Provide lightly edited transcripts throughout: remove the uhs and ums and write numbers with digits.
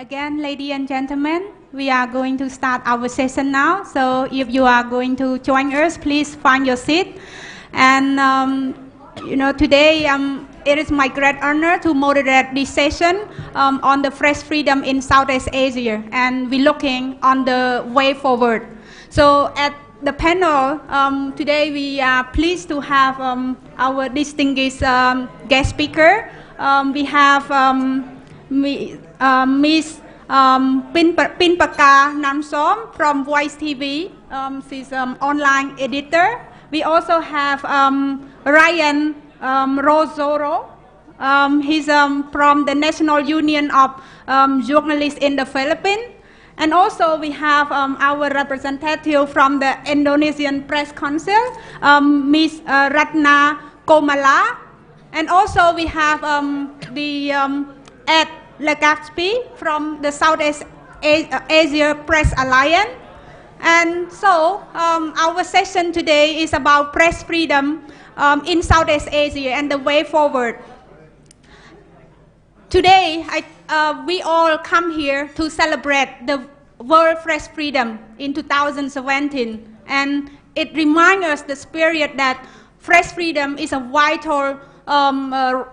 again, ladies and gentlemen, we are going to start our session now. So if you are going to join us, please find your seat. And today it is my great honor to moderate this session on the press freedom in Southeast Asia, and we're looking on the way forward. So at the panel today, we are pleased to have our distinguished guest speaker. We have Miss Pinpaka Namsom from Voice TV. She's online editor. We also have Ryan Rosoro. He's from the National Union of Journalists in the Philippines. And also we have our representative from the Indonesian Press Council, Ms. Ratna Komala. And also we have the Ed Legatsby from the Southeast Asia Press Alliance. And so our session today is about press freedom in Southeast Asia and the way forward. Today, we all come here to celebrate the World Press Freedom in 2017, and it reminds us the spirit that press freedom is a vital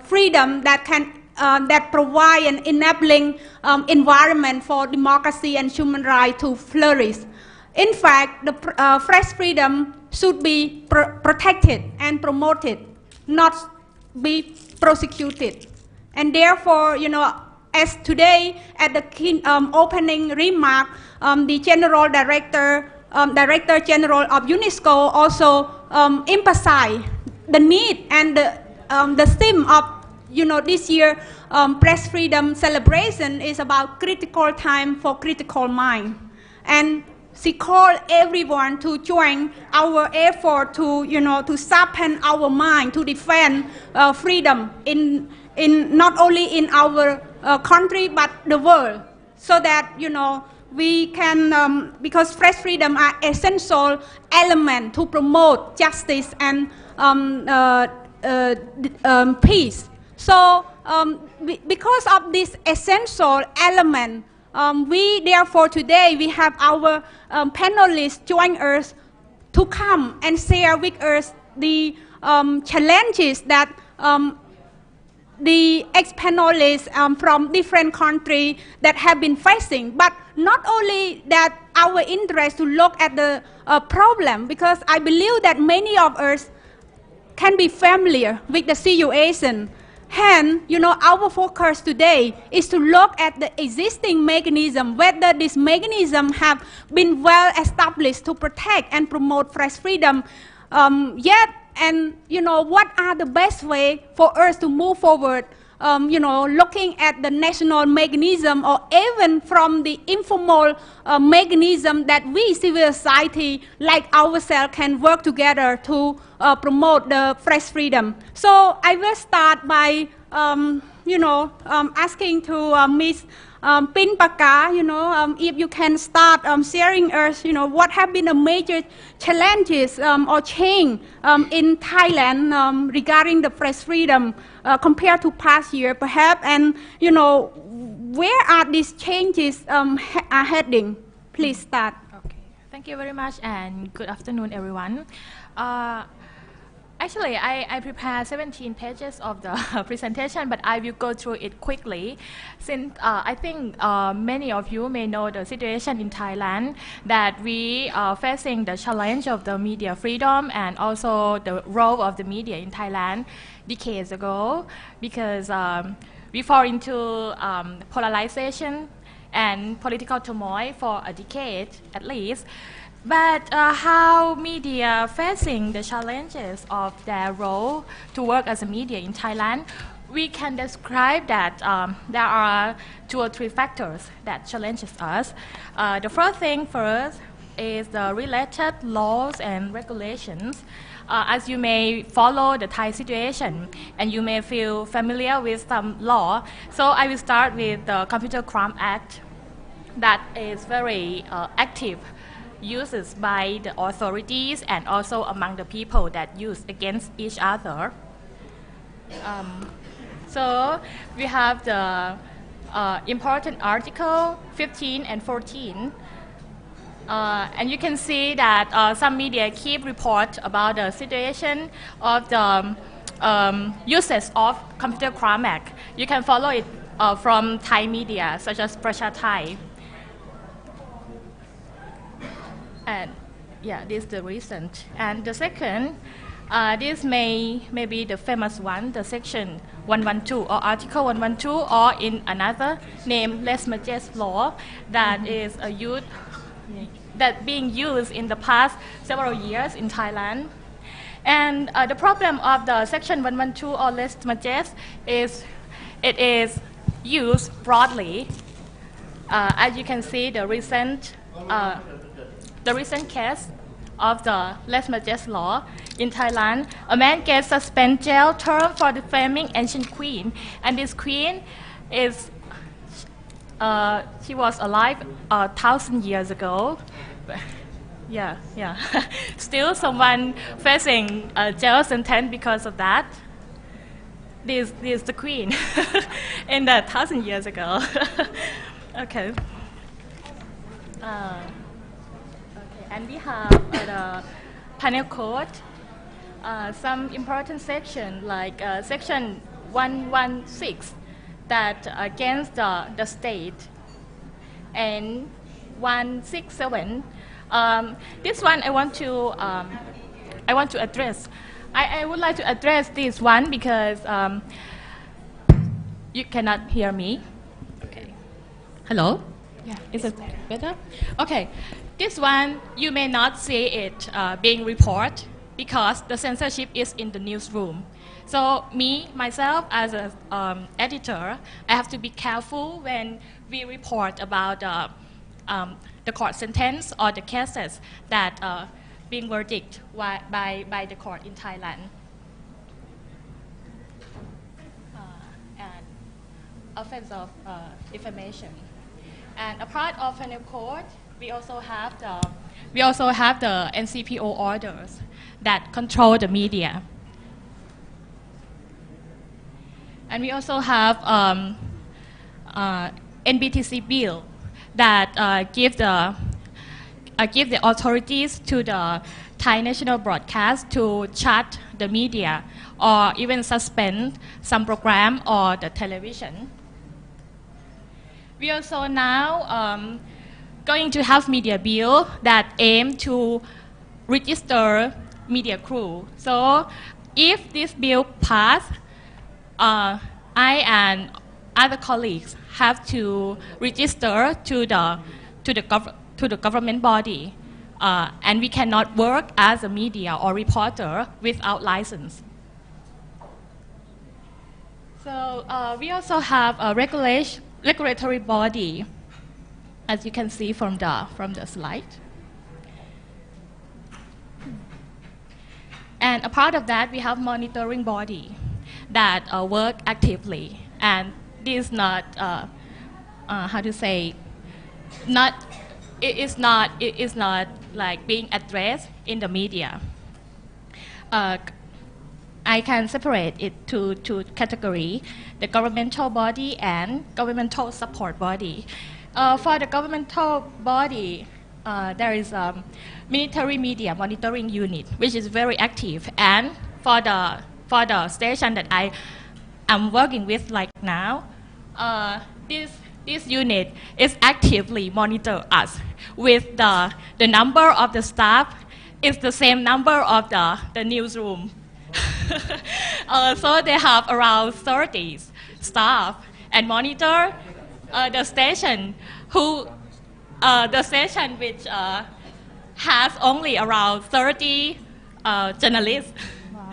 freedom that can provide an enabling environment for democracy and human rights to flourish. In fact, the press freedom should be protected and promoted, not be prosecuted. And therefore, as today at the opening remark, the General Director General of UNESCO also emphasized the need and the theme of this year press freedom celebration is about critical time for critical mind. And she called everyone to join our effort to sharpen our mind to defend freedom in not only in our country but the world, so that we can because press freedom are essential element to promote justice and peace. So because of this essential element, we therefore today we have our panelists join us to come and share with us the challenges that the ex-panelists from different countries that have been facing. But not only that, our interest to look at the problem, because I believe that many of us can be familiar with the situation. Hence, our focus today is to look at the existing mechanism, whether this mechanism have been well established to protect and promote press freedom yet, and what are the best way for us to move forward, looking at the national mechanism or even from the informal mechanism that we, civil society like ourselves, can work together to promote the press freedom. So I will start by asking to Ms. Pinpaka, if you can start sharing us, what have been the major challenges or change in Thailand regarding the press freedom compared to past year, perhaps, and where are these changes are heading? Please start. Okay, thank you very much, and good afternoon, everyone. Actually, I prepared 17 pages of the presentation, but I will go through it quickly, since I think many of you may know the situation in Thailand, that we are facing the challenge of the media freedom and also the role of the media in Thailand decades ago, because we fall into polarization and political turmoil for a decade at least. But how media facing the challenges of their role to work as a media in Thailand, we can describe that there are 2 or 3 factors that challenges us. The first thing first is the related laws and regulations. As you may follow the Thai situation and you may feel familiar with some law, so I will start with the Computer Crime Act that is very active uses by the authorities and also among the people that use against each other. So we have the important article 15 and 14. And you can see that some media keep report about the situation of the uses of computer CRAMAC. You can follow it from Thai media such as Prasha Thai. And yeah, this is the recent. And the second, this may be the famous one, the section 112 or article 112, or in another name, Les Majes law, that is a youth that being used in the past several years in Thailand. And the problem of the section 112 or Les Majes is it is used broadly. As you can see, the recent case of the Les Majes law in Thailand, a man gets suspended jail term for defaming ancient queen, and this queen is she was alive 1,000 years ago. Yeah. Still, someone facing a jail sentence because of that. This is the queen in the 1,000 years ago. Okay. And we have the panel code, some important section like section 116 that against the state, and 167. This one I want to address. I would like to address this one because you cannot hear me. Okay. Hello? Yeah. Is it better? Okay. This one, you may not see it being reported because the censorship is in the newsroom. So myself as an editor, I have to be careful when we report about the court sentence or the cases that being verdict by the court in Thailand. And offense of defamation. And a part of penal code, we also have the NCPO orders that control the media. And we also have NBTC bill that give the authorities to the Thai national broadcast to shut the media or even suspend some program or the television. We also now going to have media bill that aim to register media crew. So if this bill pass, I and other colleagues have to register to the government body, and we cannot work as a media or reporter without license. So we also have a regulatory body, as you can see from the slide. And a part of that, we have monitoring body that work actively, and this is not how to say, it is not like being addressed in the media. I can separate it to two categories: the governmental body and governmental support body. For the governmental body, there is a military media monitoring unit, which is very active. And for the station that I am working with like now, this unit is actively monitor us with the number of the staff is the same number of the newsroom. So they have around 30 staff and monitor the station which has only around 30 journalists. Wow.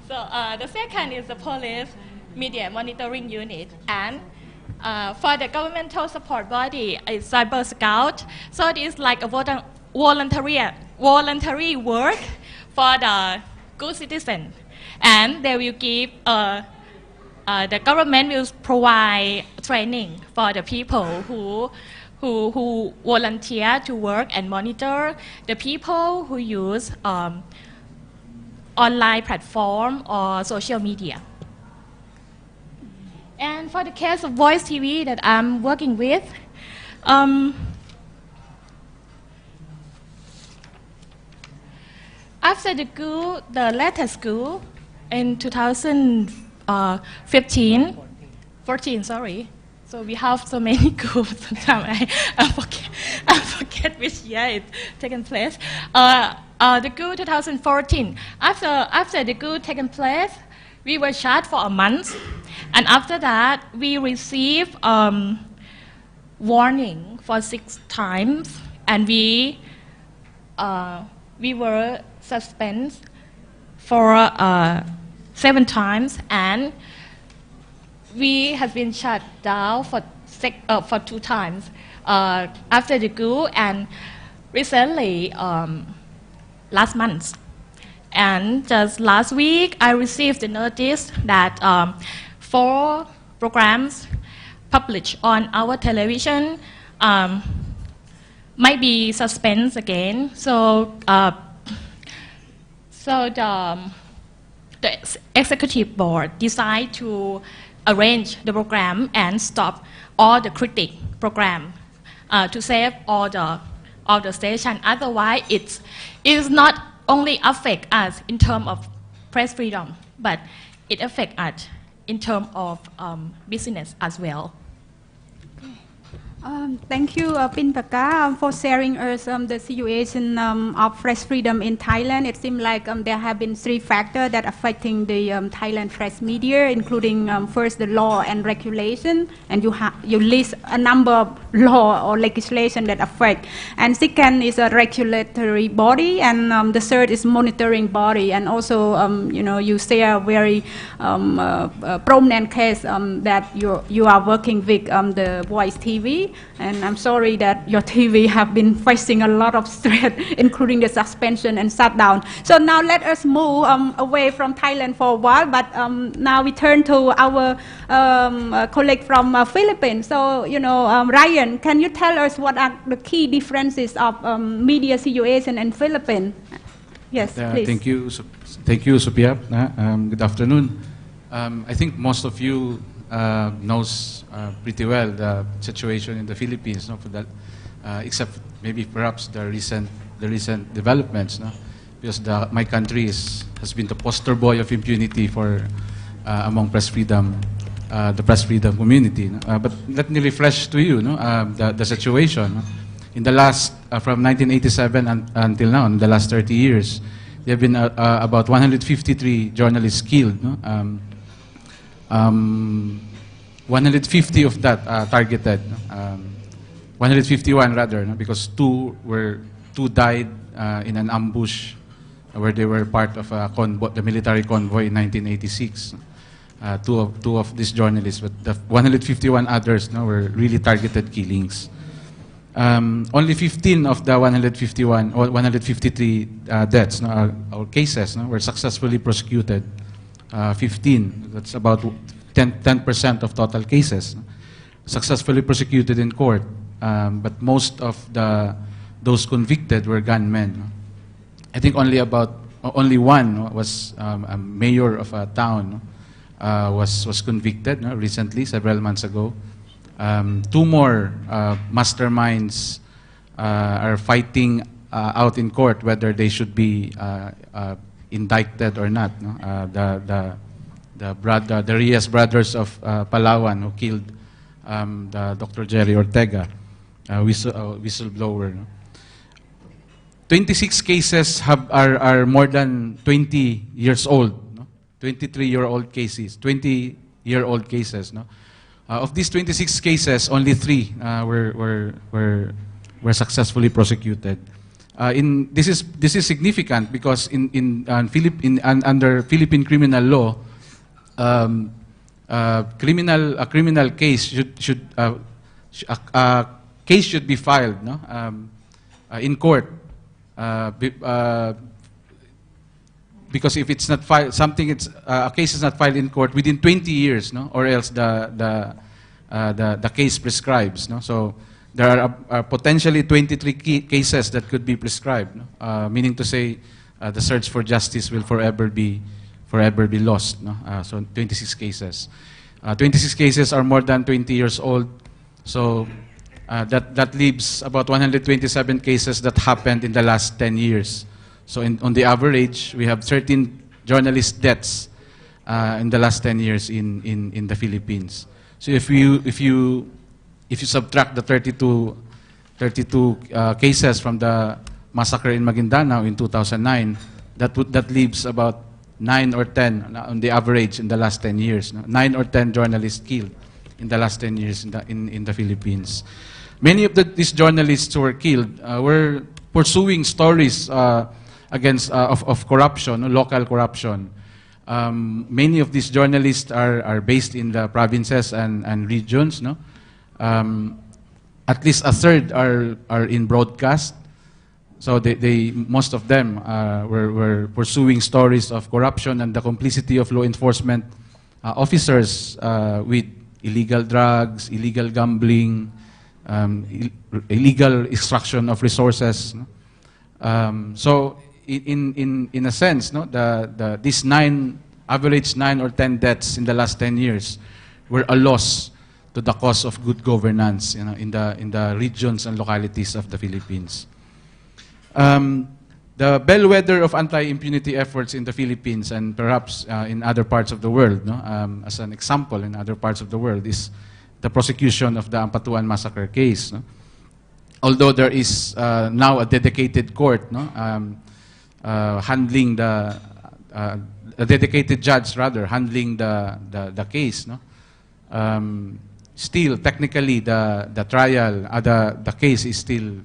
So the second is the police media monitoring unit, and for the governmental support body is Cyber Scout. So it is like a voluntary work for the good citizen, and they will give the government will provide training for the people who volunteer to work and monitor the people who use online platform or social media. And for the case of voice TV that I'm working with, um, after the latest coup in 2015, 14, sorry. So we have so many coups. Sometimes I forget which year it taken place. The coup 2014. After the coup taken place, we were shut for a month, and after that we received warning for 6 times, and we were suspended for 7 times, and we have been shut down for 2 times after the coup, and recently last month. And just last week, I received the notice that 4 programs published on our television might be suspended again. So the executive board decided to arrange the program and stop all the critic program to save all the station. Otherwise, it is not only affect us in terms of press freedom, but it affects us in terms of business as well. Thank you, Pinpaka, for sharing us the situation of press freedom in Thailand. It seems like there have been 3 factors that affecting the Thailand press media, including first the law and regulation, and you list a number of law or legislation that affect. And second is a regulatory body, and the third is monitoring body. And also, you share a very prominent case that you are working with the Voice TV. And I'm sorry that your TV have been facing a lot of stress, including the suspension and shutdown. So now let us move away from Thailand for a while, but now we turn to our colleague from Philippines. So, Ryan, can you tell us what are the key differences of media situation in Philippines? Yes, please. Thank you, Sophia. Good afternoon. I think most of you knows pretty well the situation in the Philippines, for that, except maybe perhaps the recent developments, because my country has been the poster boy of impunity for among the press freedom community. But let me refresh to you, the situation. In the last, from 1987 until now, in the last 30 years, there have been about 153 journalists killed. 150 of that targeted, 151 rather, because two died in an ambush where they were part of a the military convoy in 1986. Two of these journalists, but the 151 others were really targeted killings. Only 15 of the 151 or 153 deaths or cases were successfully prosecuted. 15, that's about 10% of total cases, successfully prosecuted in court. But most of those convicted were gunmen. I think only one was a mayor of a town was convicted recently, several months ago. 2 more masterminds are fighting out in court whether they should be indicted or not. The Reyes brothers of Palawan who killed Dr. Jerry Ortega, whistleblower. 26 cases are more than 20 years old. 23-year-old cases, 20-year-old cases. Of these 26 cases, only 3 were successfully prosecuted. This is significant because under Philippine criminal law, a criminal case should be filed in court because if it's not filed, a case is not filed in court within 20 years, or else the case prescribes. So there are potentially 23 cases that could be prescribed, meaning to say the search for justice will forever be lost. So 26 cases. 26 cases are more than 20 years old. So that leaves about 127 cases that happened in the last 10 years. So on the average, we have 13 journalist deaths in the last 10 years in the Philippines. So if you subtract the 32 cases from the massacre in Maguindanao in 2009, that leaves about 9 or 10 on the average in the last 10 years. 9 or 10 journalists killed in the last 10 years in the Philippines. Many of these journalists who were killed were pursuing stories against of corruption, local corruption. Many of these journalists are based in the provinces and regions. No? At least a third are in broadcast. So most of them were pursuing stories of corruption and the complicity of law enforcement officers with illegal drugs, illegal gambling, illegal extraction of resources. No? So in a sense, no, these average 9 or 10 deaths in the last 10 years were a loss to the cause of good governance, you know, in the regions and localities of the Philippines. The bellwether of anti-impunity efforts in the Philippines and perhaps in other parts of the world, no, as an example in other parts of the world, is the prosecution of the Ampatuan massacre case. No? Although there is now a dedicated court, no, handling a dedicated judge rather handling the case, no, still technically the trial, the case is still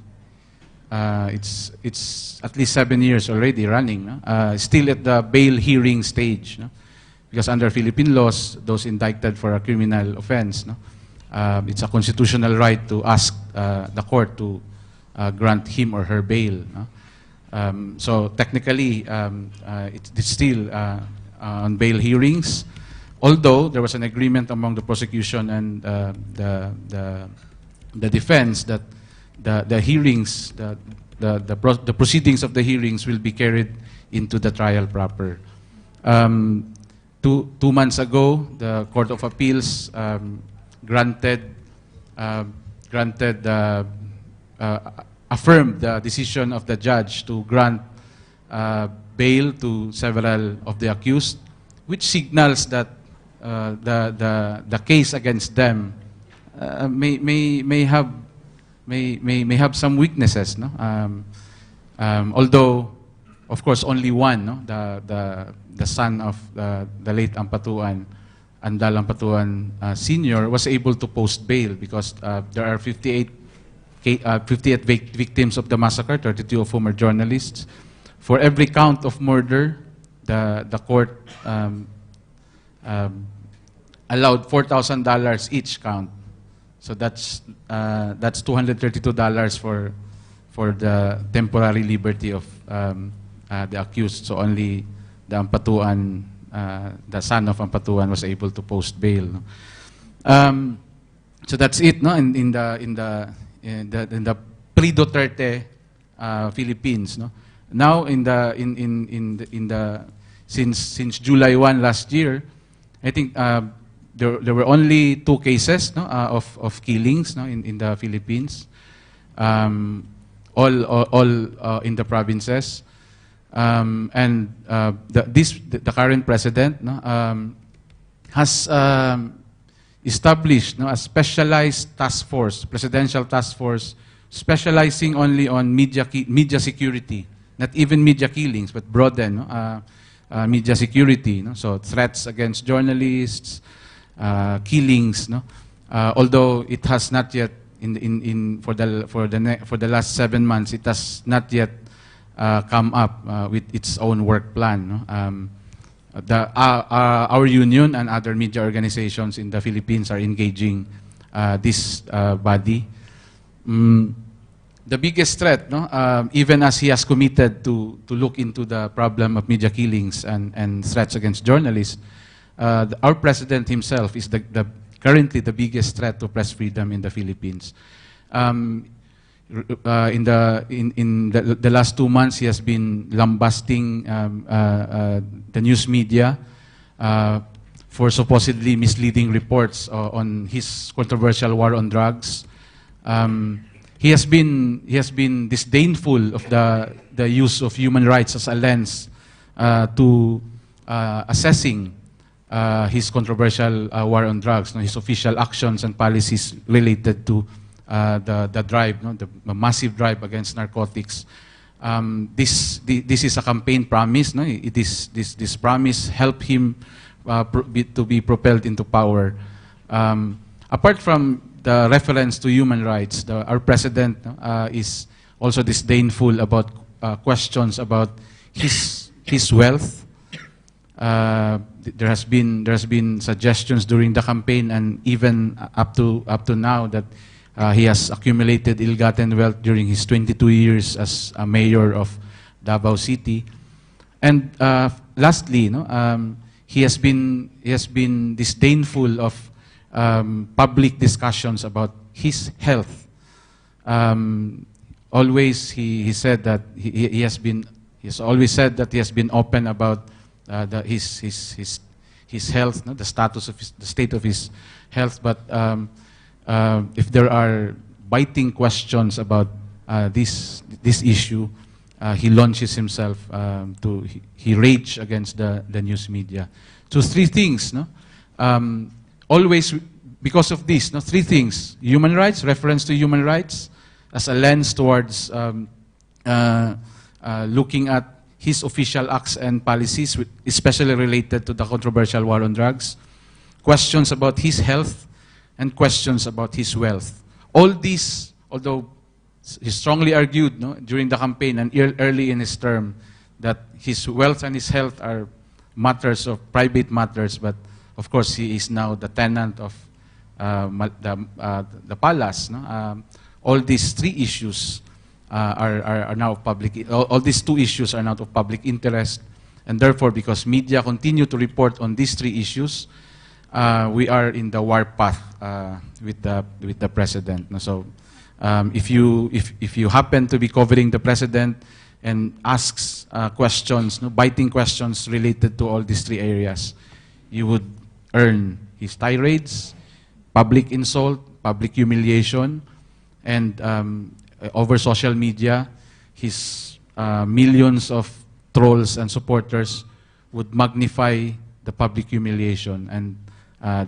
it's at least 7 years already running, no? Still at the bail hearing stage, no? Because under Philippine laws, those indicted for a criminal offense, no, it's a constitutional right to ask the court to grant him or her bail. No? So technically, it's still on bail hearings, although there was an agreement among the prosecution and the defense that the hearings, the proceedings of the hearings will be carried into the trial proper. 2 months ago, the Court of Appeals affirmed the decision of the judge to grant bail to several of the accused, which signals that the case against them may have some weaknesses, no? Although, of course, only one, no? The son of the late Ampatuan, Andal Ampatuan Sr., was able to post bail because there are 58 victims of the massacre, 32 of whom are journalists. For every count of murder, the court allowed $4,000 each count. So that's $232 for the temporary liberty of the accused. So only the Ampatuan, the son of Ampatuan, was able to post bail. No? So that's it, no? In the pre-Duterte Philippines, no. Now since July 1 last year, I think there were only 2 cases, no, of killings, no, in the Philippines, all in the provinces, and the current president, no, has established, no, a specialized task force, presidential task force, specializing only on media security, not even media killings, but broaden, no, media security. No? So threats against journalists, killings. No? Although it has not yet, for the last 7 months, it has not yet come up with its own work plan. No? Our union and other media organizations in the Philippines are engaging this body. The biggest threat, no, even as he has committed to look into the problem of media killings and threats against journalists, our president himself is currently the biggest threat to press freedom in the Philippines. In the last 2 months, he has been lambasting the news media for supposedly misleading reports on his controversial war on drugs. He has been disdainful of the use of human rights as a lens to assessing his controversial war on drugs, his official actions and policies related to the drive, the massive drive against narcotics. This is a campaign promise. This promise helped him to be propelled into power. Apart from the reference to human rights, our president is also disdainful about questions about his wealth. There has been suggestions during the campaign and even up to now that he has accumulated ill-gotten wealth during his 22 years as a mayor of Davao City. And lastly, he has been disdainful of public discussions about his health. Always he said that he has always said that he has been open about his health, the status of the state of his health. But if there are biting questions about this issue, he launches himself he rage against the news media. So three things, always because of this, three things: human rights, reference to human rights as a lens towards looking at his official acts and policies, especially related to the controversial war on drugs, questions about his health, and questions about his wealth. All these, although he strongly argued during the campaign and early in his term that his wealth and his health are matters of private matters, but of course he is now the tenant of the palace. All these three issues are now public. All these two issues are now of public interest, and therefore, because media continue to report on these three issues, we are in the war path with the president. So, if you happen to be covering the president and asks questions, biting questions related to all these three areas, you would earn his tirades, public insult, public humiliation, and over social media, his millions of trolls and supporters would magnify the public humiliation, and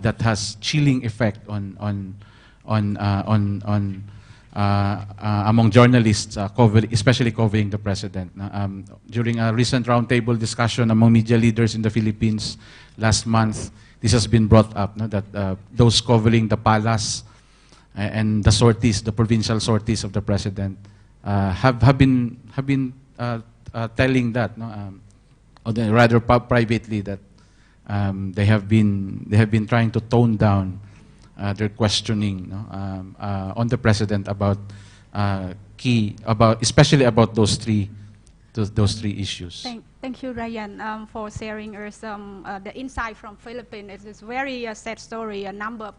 that has chilling effect among journalists, especially covering the president. During a recent roundtable discussion among media leaders in the Philippines last month, this has been brought up, that those covering the palace and the sorties, the provincial sorties of the president, have been telling that, or rather privately, that they have been trying to tone down their questioning on the president about especially about those three issues. Thank you, Ryan, for sharing us the insight from Philippines. It is very sad story. A number of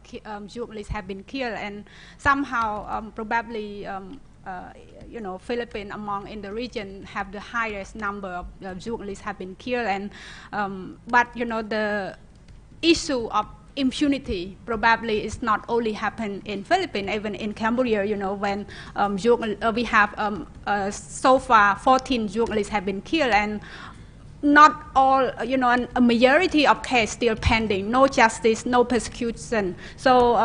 journalists have been killed, and somehow probably Philippines in the region have the highest number of journalists have been killed. And but the issue of impunity probably is not only happen in Philippines, even in Cambodia. When we have so far 14 journalists have been killed, and not all, a majority of cases still pending, no justice, no persecution. So,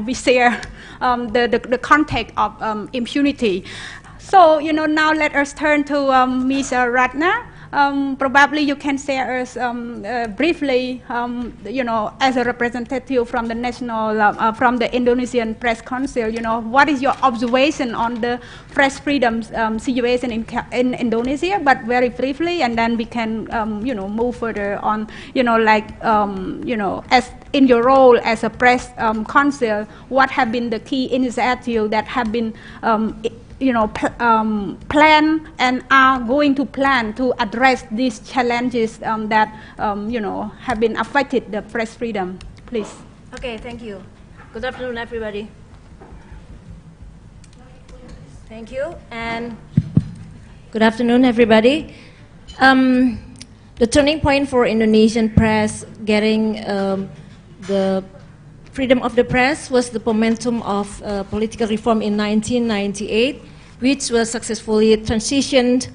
we share the context of impunity. So, now let us turn to Ms. Ratna. Probably you can share us briefly, as a representative from the national, from the Indonesian Press Council, what is your observation on the press freedom situation in Indonesia, but very briefly, and then we can, move further on, as in your role as a press council, what have been the key initiatives that have been plan and are going to plan to address these challenges that have been affected the press freedom, please. Okay, thank you. Good afternoon, everybody. Thank you, and good afternoon, everybody. The the turning point for Indonesian press getting the freedom of the press was the momentum of political reform in 1998, which was successfully transitioned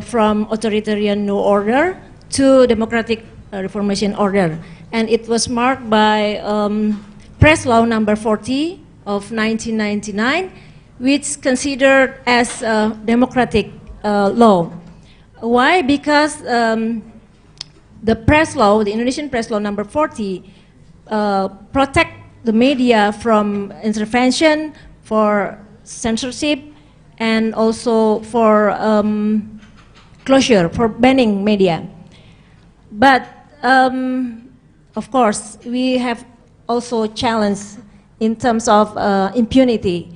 from authoritarian New Order to democratic reformation order. And it was marked by Press Law number 40 of 1999, which considered as a democratic law. Why? Because the press law, the Indonesian press law number 40, protect the media from intervention, for censorship, and also for closure, for banning media. But of course, we have also challenged in terms of impunity.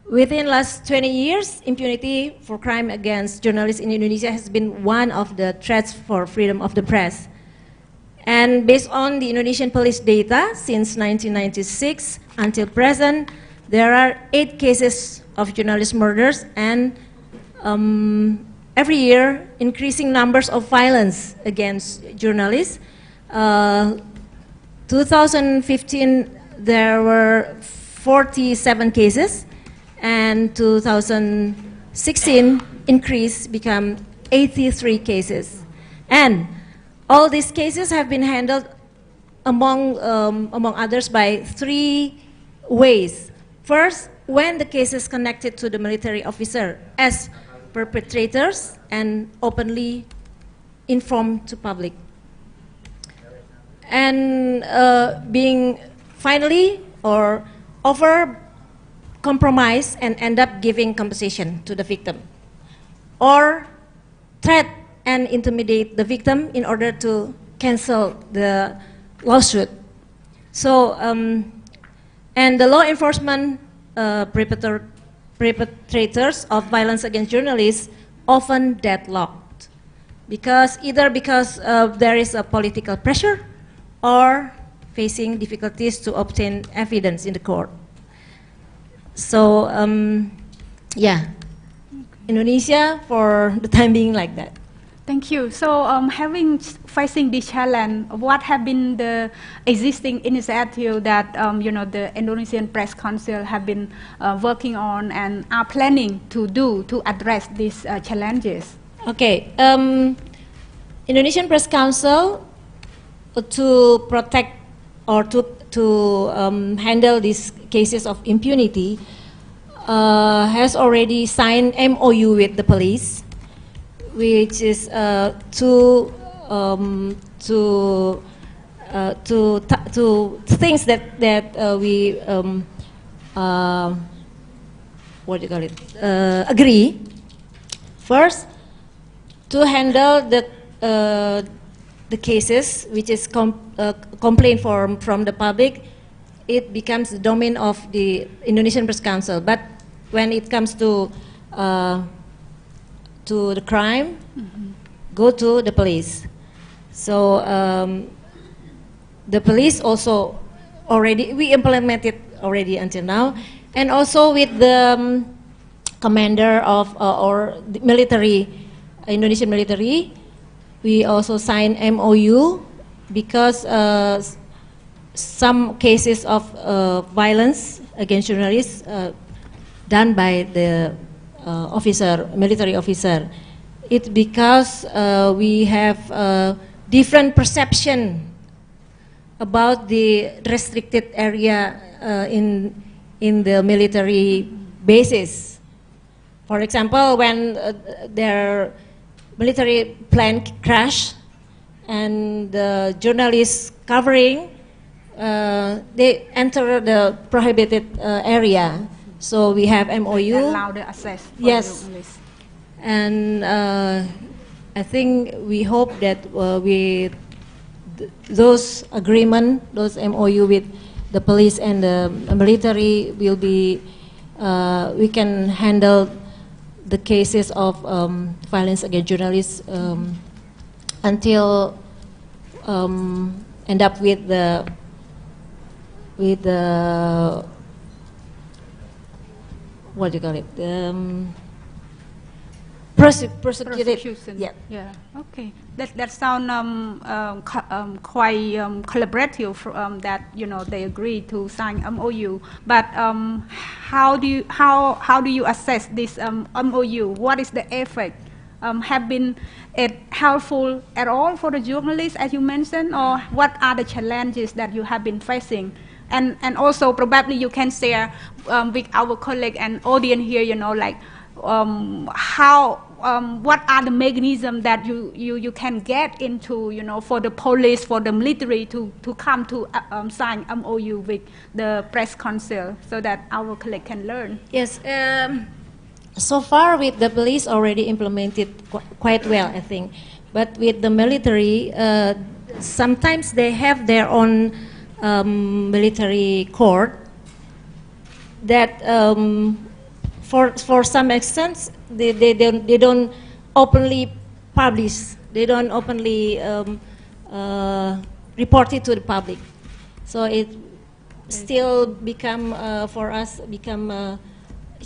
Within last 20 years, impunity for crime against journalists in Indonesia has been one of the threats for freedom of the press. And based on the Indonesian police data, since 1996 until present, there are 8 cases of journalist murders, and every year, increasing numbers of violence against journalists. 2015, there were 47 cases, and 2016 increase become 83 cases. And all these cases have been handled among others by 3 ways. First, when the case is connected to the military officer as perpetrators and openly informed to public. And being finally or over compromise and end up giving compensation to the victim, or threat and intimidate the victim in order to cancel the lawsuit. So, and the law enforcement perpetrators of violence against journalists often deadlocked, either because there is a political pressure or facing difficulties to obtain evidence in the court. So, yeah, Indonesia for the time being like that. Thank you. So, facing this challenge, what have been the existing initiatives that the Indonesian Press Council have been working on and are planning to do to address these challenges? Okay, Indonesian Press Council to protect or to handle these cases of impunity has already signed MOU with the police, which is to things that we what do you call it? Agree. First, to handle the cases which is complaint from the public, it becomes the domain of the Indonesian Press Council. But when it comes to the crime, go to the police. So the police also we implemented already until now, and also with the commander of or the military, Indonesian military, we also signed MOU because some cases of violence against journalists done by the military officer. It's because we have different perception about the restricted area in the military bases. For example, when their military plane crashed and the journalists covering, they enter the prohibited area. So we have MOU. Allow the access for yes. the journalists. And I think we hope that with those agreement, those MOU with the police and the military will be, we can handle the cases of violence against journalists until end up with the what do you call it? persecuted. Persecution. Yeah. Yeah. Okay. That sound quite collaborative. That they agree to sign MOU. But how do you assess this MOU? What is the effect? Have been it helpful at all for the journalists, as you mentioned, or what are the challenges that you have been facing? And also probably you can share with our colleague and audience here, like what are the mechanisms that you can get into, for the police, for the military to come to sign MOU with the press council, so that our colleague can learn. Yes. So far, with the police already implemented quite well, I think. But with the military, sometimes they have their own military court that, for some extent, they don't openly publish. They don't openly report it to the public. So it still for us become a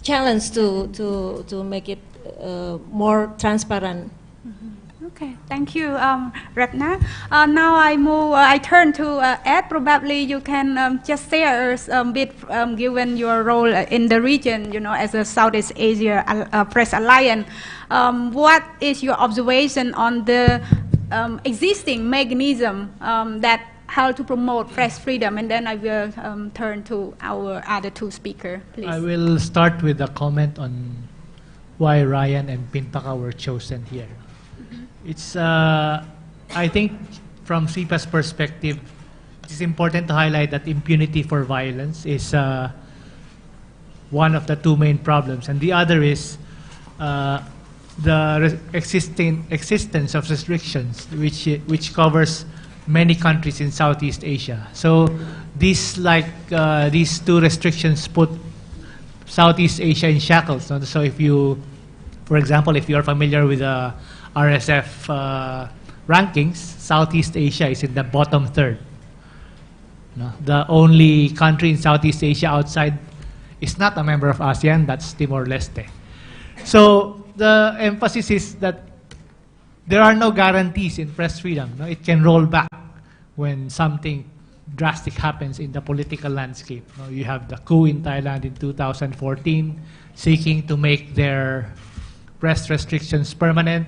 challenge to make it more transparent. Okay, thank you, Ratna. Now I turn to Ed. Probably you can just share us a bit, given your role in the region, as a Southeast Asia Press Alliance. What is your observation on the existing mechanism that help to promote press freedom? And then I will turn to our other two speakers, please. I will start with a comment on why Ryan and Pintaka were chosen here. It's, I think, from SIPA's perspective, it's important to highlight that impunity for violence is one of the two main problems, and the other is the existence of restrictions, which covers many countries in Southeast Asia. So these two restrictions put Southeast Asia in shackles. So if you, for example, if you are familiar with the RSF rankings, Southeast Asia is in the bottom third. The only country in Southeast Asia outside is not a member of ASEAN, that's Timor-Leste. So the emphasis is that there are no guarantees in press freedom. It can roll back when something drastic happens in the political landscape. You have the coup in Thailand in 2014, seeking to make their press restrictions permanent.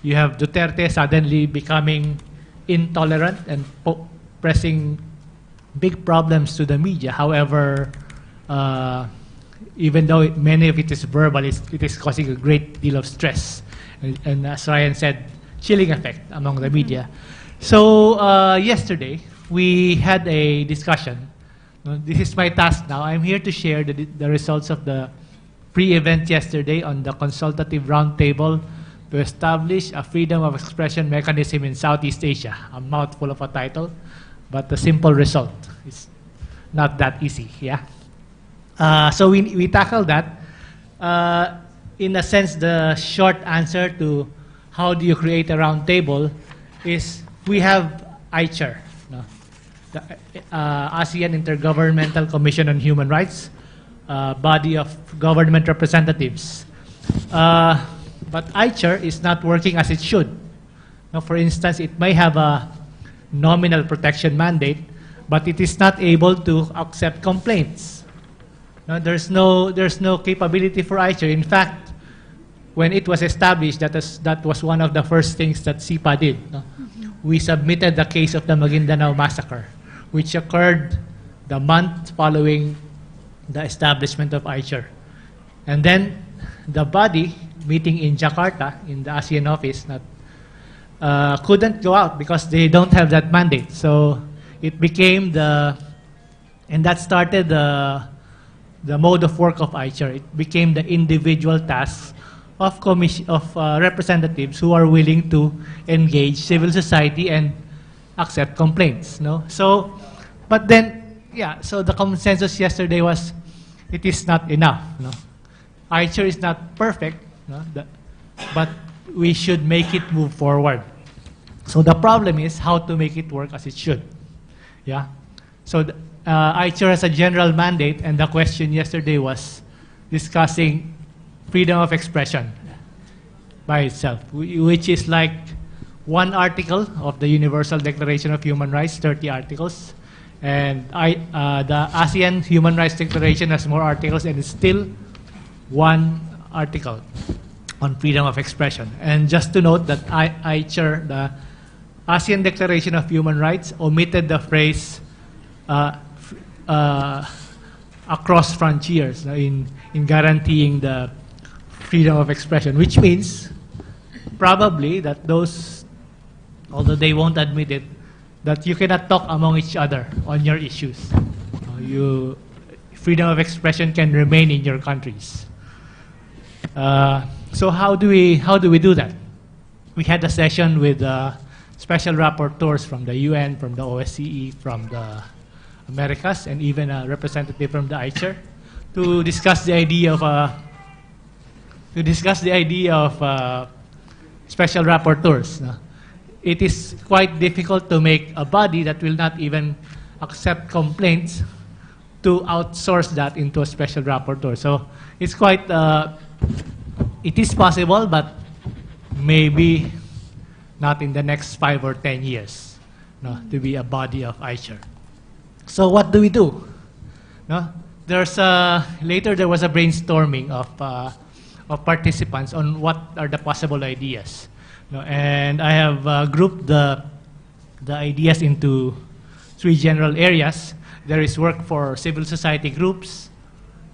You have Duterte suddenly becoming intolerant and pressing big problems to the media. However, even though many of it is verbal, it is causing a great deal of stress. And as Ryan said, chilling effect among the media. So yesterday, we had a discussion. This is my task now. I'm here to share the results of the pre-event yesterday on the consultative roundtable to establish a freedom of expression mechanism in Southeast Asia. A mouthful of a title, but the simple result is not that easy, yeah? So we tackled that. In a sense, the short answer to how do you create a roundtable is we have ICHR, the ASEAN Intergovernmental Commission on Human Rights, body of government representatives. But ICHR is not working as it should. For instance, it may have a nominal protection mandate, but it is not able to accept complaints. There's no capability for ICHR. In fact, when it was established, that was one of the first things that SIPA did. We submitted the case of the Maguindanao massacre, which occurred the month following the establishment of ICHR. And then the body meeting in Jakarta, in the ASEAN office, couldn't go out because they don't have that mandate. So it became and that started the mode of work of ICHR. It became the individual tasks of representatives who are willing to engage civil society and accept complaints. So, but then, yeah, so the consensus yesterday was it is not enough. ICHR is not perfect, but we should make it move forward. So the problem is how to make it work as it should. Yeah. So ICHR has a general mandate, and the question yesterday was discussing freedom of expression. by itself, which is like one article of the Universal Declaration of Human Rights, 30 articles. And the ASEAN Human Rights Declaration has more articles, and it's still one article on freedom of expression. And just to note that ICHR, the ASEAN Declaration of Human Rights, omitted the phrase across frontiers in guaranteeing the freedom of expression, which means probably that those, although they won't admit it, that you cannot talk among each other on your issues. Freedom of expression can remain in your countries. So how do we do that? We had a session with special rapporteurs from the UN, from the OSCE, from the Americas, and even a representative from the ICHR to discuss the idea of special rapporteurs. It is quite difficult to make a body that will not even accept complaints to outsource that into a special rapporteur. So it's quite, it is possible, but maybe not in the next 5 or 10 years, to be a body of ICHR. So what do we do? Later there was a brainstorming of participants on what are the possible ideas. And I have grouped the ideas into 3 general areas. There is work for civil society groups,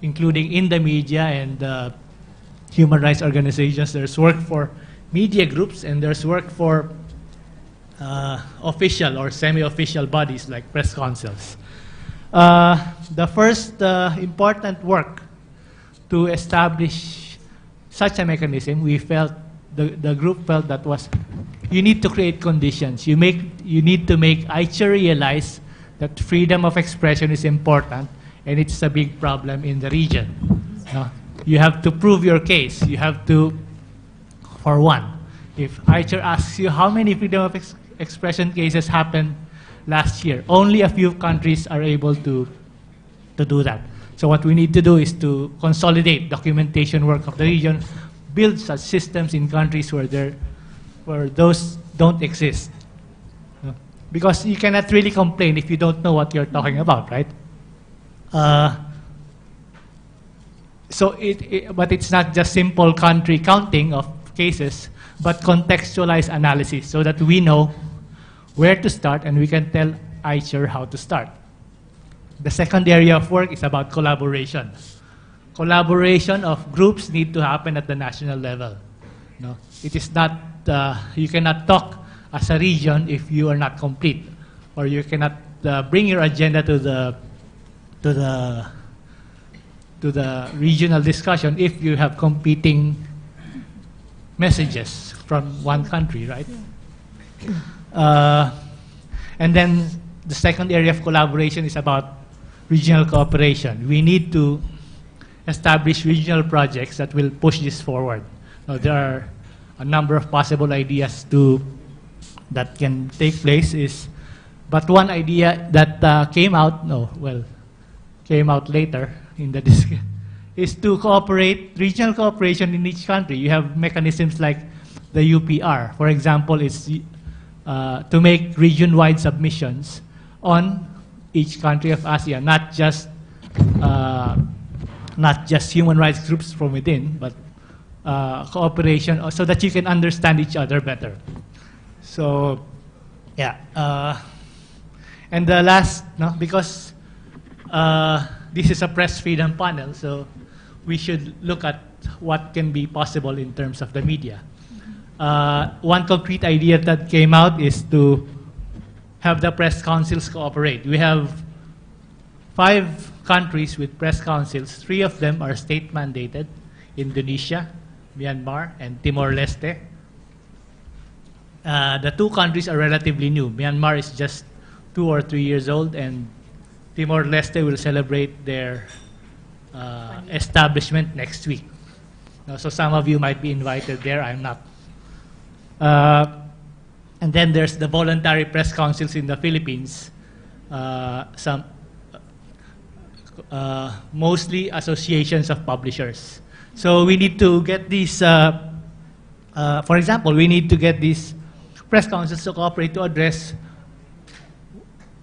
including in the media and human rights organizations. There's work for media groups, and there's work for official or semi-official bodies like press councils. The first important work to establish such a mechanism, the group felt that was, you need to create conditions. You need to make ICHR realize that freedom of expression is important, and it's a big problem in the region. You have to prove your case. You have to, for one, if ICHR asks you how many freedom of expression cases happened last year, only a few countries are able to do that. So what we need to do is to consolidate documentation work of the region, build such systems in countries where those don't exist. Because you cannot really complain if you don't know what you're talking about, right? But it's not just simple country counting of cases, but contextualized analysis so that we know where to start and we can tell ICHR how to start. The second area of work is about collaboration. Collaboration of groups need to happen at the national level. It is not, you cannot talk as a region if you are not complete, or you cannot bring your agenda to the regional discussion if you have competing messages from one country, right? And then the second area of collaboration is about regional cooperation. We need to establish regional projects that will push this forward. There are a number of possible ideas that can take place. But one idea that came out later in the discussion is to cooperate, regional cooperation in each country. You have mechanisms like the UPR. For example, it's to make region-wide submissions on each country of ASEAN, not just human rights groups from within, but cooperation so that you can understand each other better. So, yeah. And the last, because this is a press freedom panel, so we should look at what can be possible in terms of the media. One concrete idea that came out is to have the press councils cooperate. We have 5 countries with press councils. 3 of them are state mandated: Indonesia, Myanmar, and Timor-Leste. The 2 countries are relatively new. Myanmar is just 2 or 3 years old, and Timor-Leste will celebrate their establishment next week. So some of you might be invited there. I'm not. And then there's the voluntary press councils in the Philippines. Mostly associations of publishers. So we need to get these For example, we need to get these press councils to cooperate to address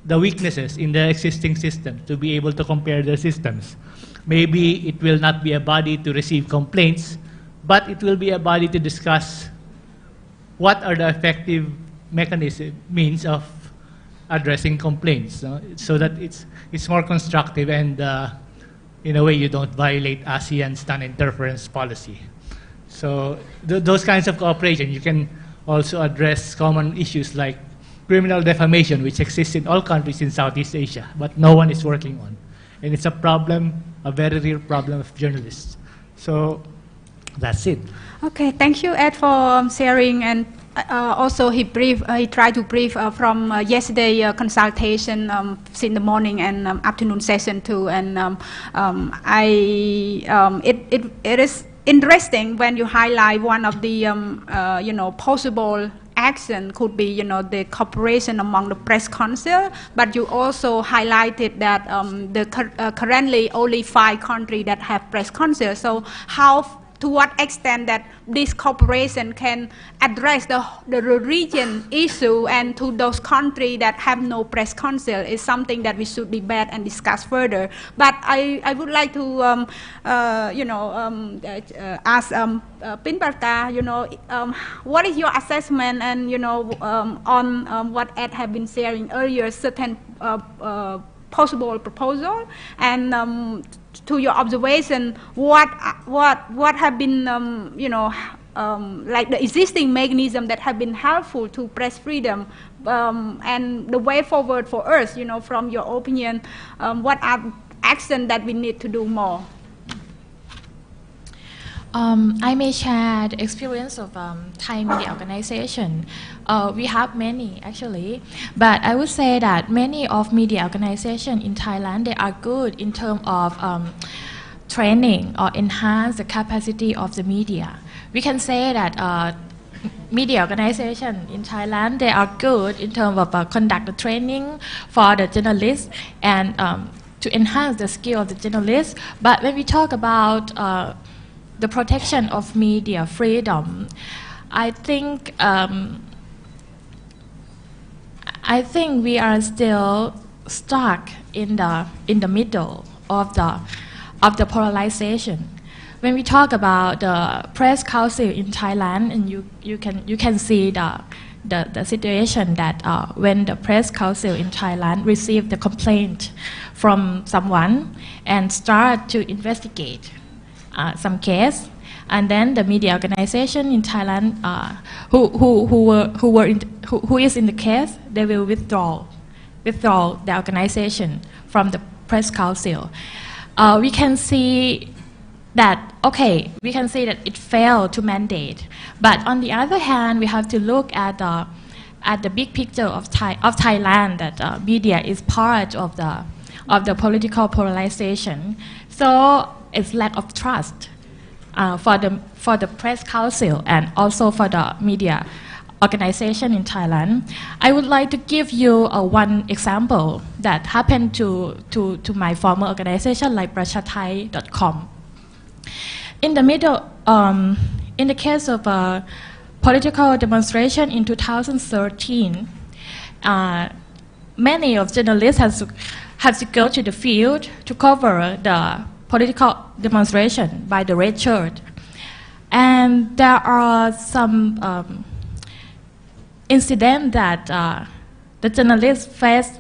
the weaknesses in the existing system, to be able to compare their systems. Maybe it will not be a body to receive complaints, but it will be a body to discuss what are the effective means of addressing complaints, so that it's more constructive and in a way you don't violate ASEAN's non-interference policy. So those kinds of cooperation, you can also address common issues like criminal defamation, which exists in all countries in Southeast Asia, but no one is working on. And it's a problem, a very real problem of journalists. So that's it. Okay, thank you, Ed, for sharing. And also, he tried to brief from yesterday consultation in the morning and afternoon session too. And it is interesting when you highlight one of the possible action could be the cooperation among the press council, but you also highlighted that currently only 5 countries that have press council. So to what extent that this cooperation can address the region issue, and to those countries that have no press council is something that we should debate and discuss further. But I would like to ask Pinbarta, what is your assessment and on what Ed have been sharing earlier, certain possible proposal, and to your observation, what have been like the existing mechanism that have been helpful to press freedom, and the way forward for us, from your opinion, what are actions that we need to do more? I may share the experience of Thai media organization. We have many actually, but I would say that many of media organization in Thailand, they are good in terms of training or enhance the capacity of the media. We can say that media organization in Thailand, they are good in terms of conduct the training for the journalists and to enhance the skill of the journalists. But when we talk about the protection of media freedom, I think we are still stuck in the middle of the polarization. When we talk about the press council in Thailand, and you can see the situation that when the press council in Thailand receive the complaint from someone and start to investigate some case, and then the media organization in Thailand who is in the case, they will withdraw the organization from the press council. We can see that it failed to mandate, but on the other hand, we have to look at the big picture of Thailand, that media is part of the political polarization. So it's lack of trust for the press council and also for the media organization in Thailand. I would like to give you one example that happened to my former organization, like prachathai.com. In the case of a political demonstration in 2013, many of journalists have to go to the field to cover the political demonstration by the red shirt. And there are some incidents that the journalists face,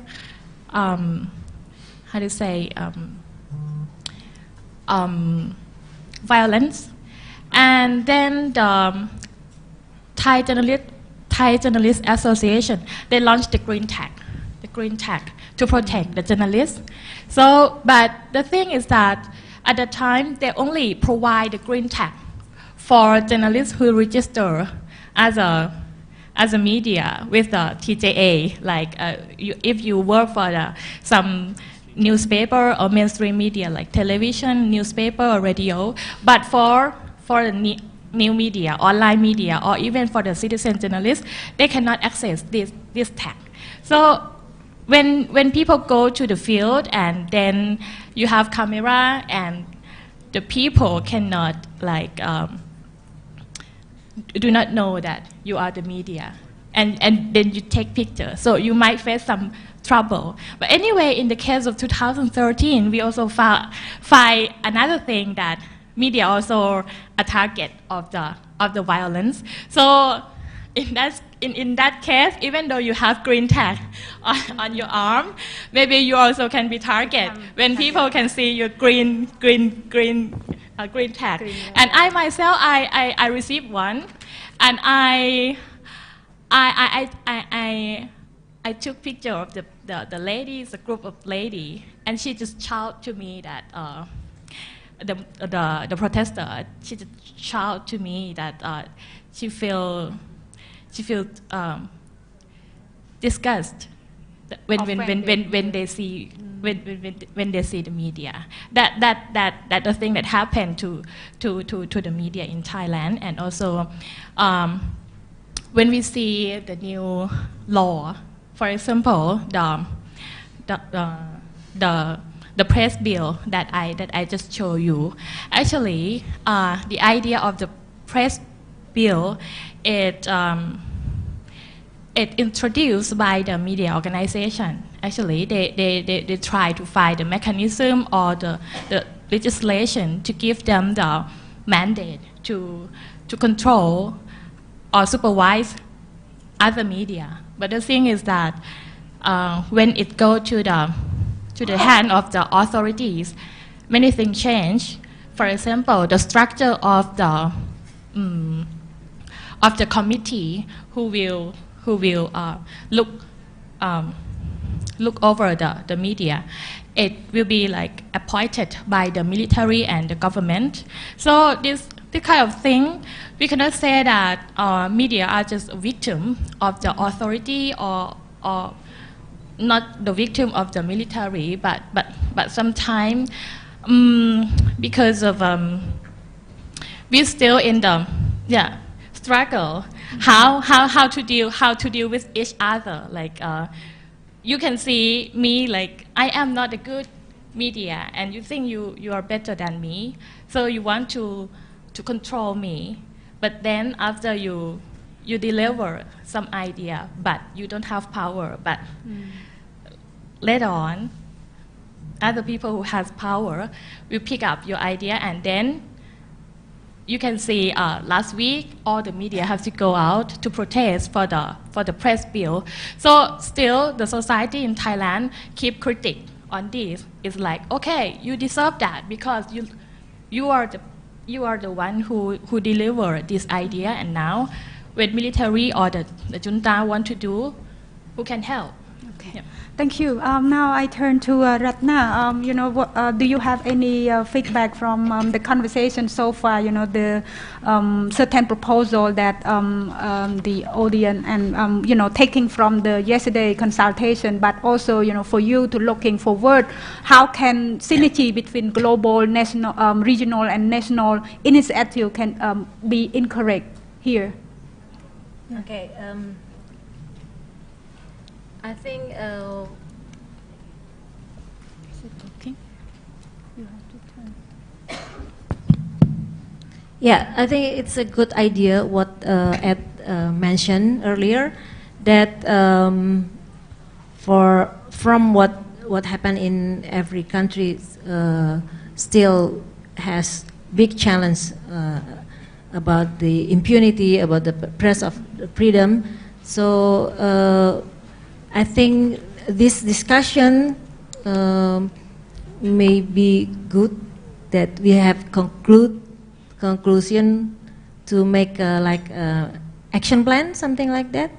violence. And then the Thai Journalist Association, they launched the green tag to protect the journalists. So, but the thing is that at the time, they only provide the green tag for journalists who register as a media with the TJA, like if you work for some newspaper or mainstream media like television, newspaper or radio. But for the new media, online media, or even for the citizen journalists, they cannot access this tag. So when people go to the field and then you have camera and the people cannot do not know that you are the media, and then you take pictures. So you might face some trouble. But anyway, in the case of 2013, we also find another thing, that media also a target of the violence. So in that case, even though you have green tag on your arm, maybe you also can be target when people can see your green tag. And I myself, I received one, and I took picture of the ladies, a group of ladies, and she just shouted to me that the protester, she just shouted to me that she feel disgust when they see when they see the media. That the thing that happened to the media in Thailand. And also when we see the new law, for example, the press bill that I just showed you. Actually, the idea of the press bill, it introduced by the media organization. Actually, they try to find the mechanism or the legislation to give them the mandate to control or supervise other media. But the thing is that when it goes to the hand of the authorities, many things change. For example, the structure of the committee who will look over the media, it will be like appointed by the military and the government. So this kind of thing, we cannot say that media are just a victim of the authority or not the victim of the military, but sometimes because of we're still in the struggle how to deal with each other. Like you can see me like I am not a good media, and you think you are better than me, so you want to control me. But then after you deliver some idea, but you don't have power. But later on, other people who has power will pick up your idea, and then you can see last week all the media have to go out to protest for the press bill. So still the society in Thailand keep critic on this. It's like, okay, you deserve that because you are the one who delivered this idea, and now when military or the junta want to do, who can help? Okay. Yeah. Thank you. Now I turn to Ratna. Do you have any feedback from the conversation so far? The certain proposal that the audience and taking from the yesterday consultation, but also for you to looking forward, how can synergy between global, national, regional, and national initiative can be encouraged here? Okay. I think. Is it okay? You have to turn. Yeah, I think it's a good idea what Ed mentioned earlier, that from what happened in every country still has big challenge about the impunity, about the press of freedom. So I think this discussion may be good, that we have conclusion to make action plan, something like that,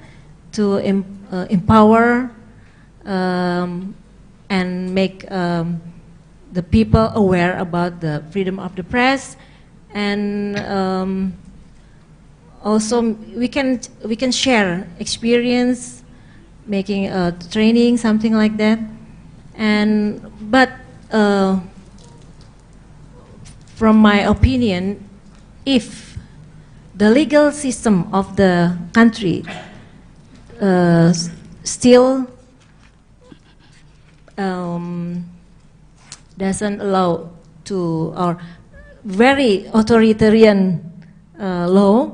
to empower and make the people aware about the freedom of the press, and also we can share experience, making a training, something like that. But from my opinion, if the legal system of the country still doesn't allow to, or very authoritarian law,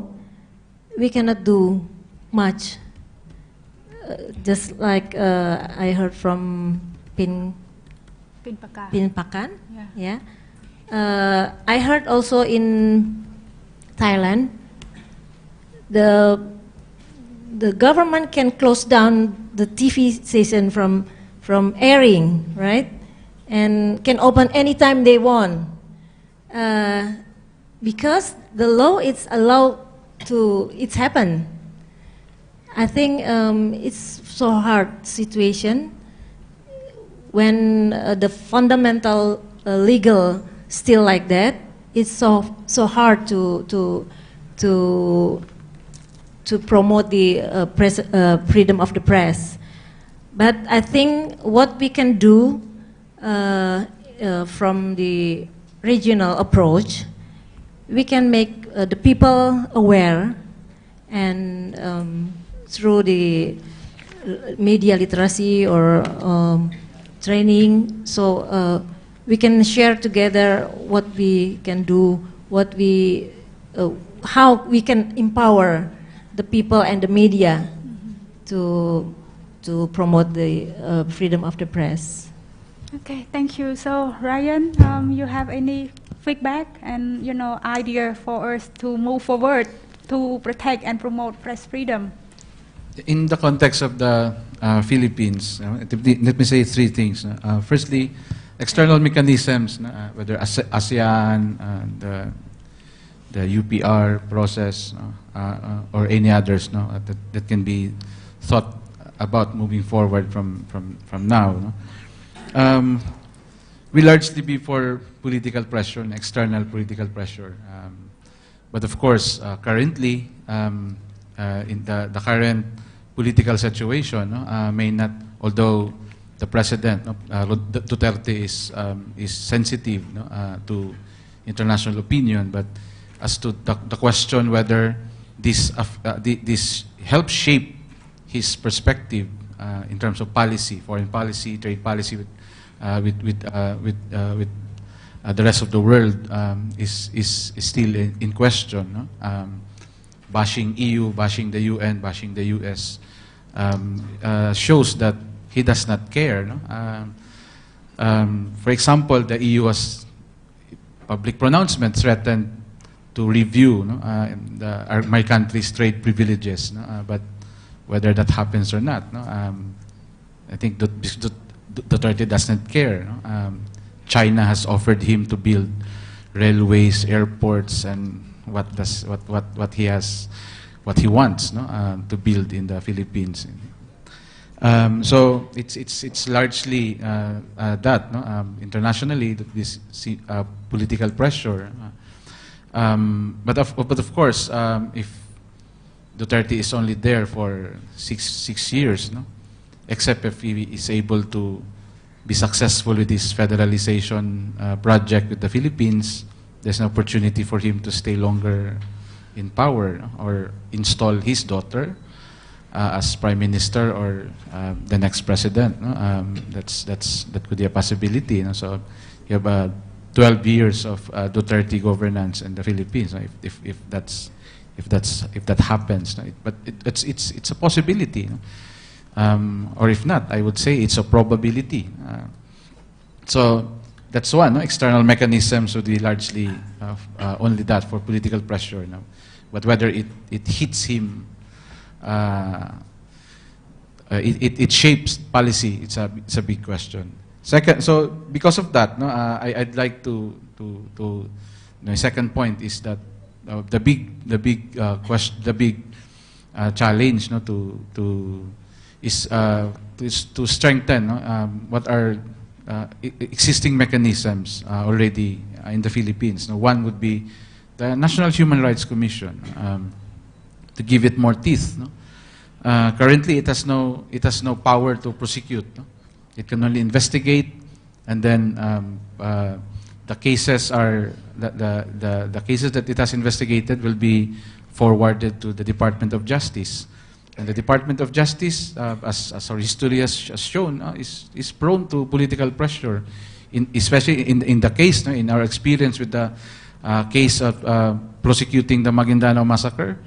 we cannot do much. Just like I heard from Pinpakan. Yeah. I heard also in Thailand, the government can close down the TV station from airing, right? And can open anytime they want. Because the law is allowed to, it's happened. I think it's so hard situation when the fundamental legal still like that. It's so hard to promote the freedom of the press. But I think what we can do from the regional approach, we can make the people aware, and through the media literacy or training, so we can share together what we can do, how we can empower the people and the media to promote the freedom of the press. Okay, thank you. So Ryan, you have any feedback and idea for us to move forward to protect and promote press freedom? In the context of the Philippines, let me say three things. Firstly, external mechanisms, whether ASEAN, the UPR process, or any others, that can be thought about moving forward from now. We largely be for political pressure and external political pressure. But of course, currently, in the current political situation, may not, although the President, Duterte, is sensitive to international opinion, but as to the question whether this helps shape his perspective in terms of policy, foreign policy, trade policy with the rest of the world, is still in question. Bashing EU, bashing the UN, bashing the US shows that he does not care. For example, the EU has public pronouncement threatened to review my country's trade privileges, but whether that happens or not, I think Duterte doesn't care. China has offered him to build railways, airports, and what he wants to build in the Philippines. So it's largely that internationally this political pressure. But of course, if Duterte is only there for six years, except if he is able to be successful with this federalization project with the Philippines, there's an opportunity for him to stay longer in power or install his daughter as prime minister or the next president. That could be a possibility. So you have 12 years of Duterte governance in the Philippines. If that happens, but it's a possibility. Or if not, I would say it's a probability. So that's one. External mechanisms would be largely only that for political pressure. But whether it hits him, it shapes policy. It's a big question. Second, so because of that, I'd like to second point is that the big challenge is to strengthen what are existing mechanisms already in the Philippines. One would be the National Human Rights Commission, to give it more teeth. Currently, it has no power to prosecute. It can only investigate, and then the cases the cases that it has investigated will be forwarded to the Department of Justice. And the Department of Justice, as our history has shown, is prone to political pressure, especially in the case, in our experience with the case of prosecuting the Maguindanao massacre.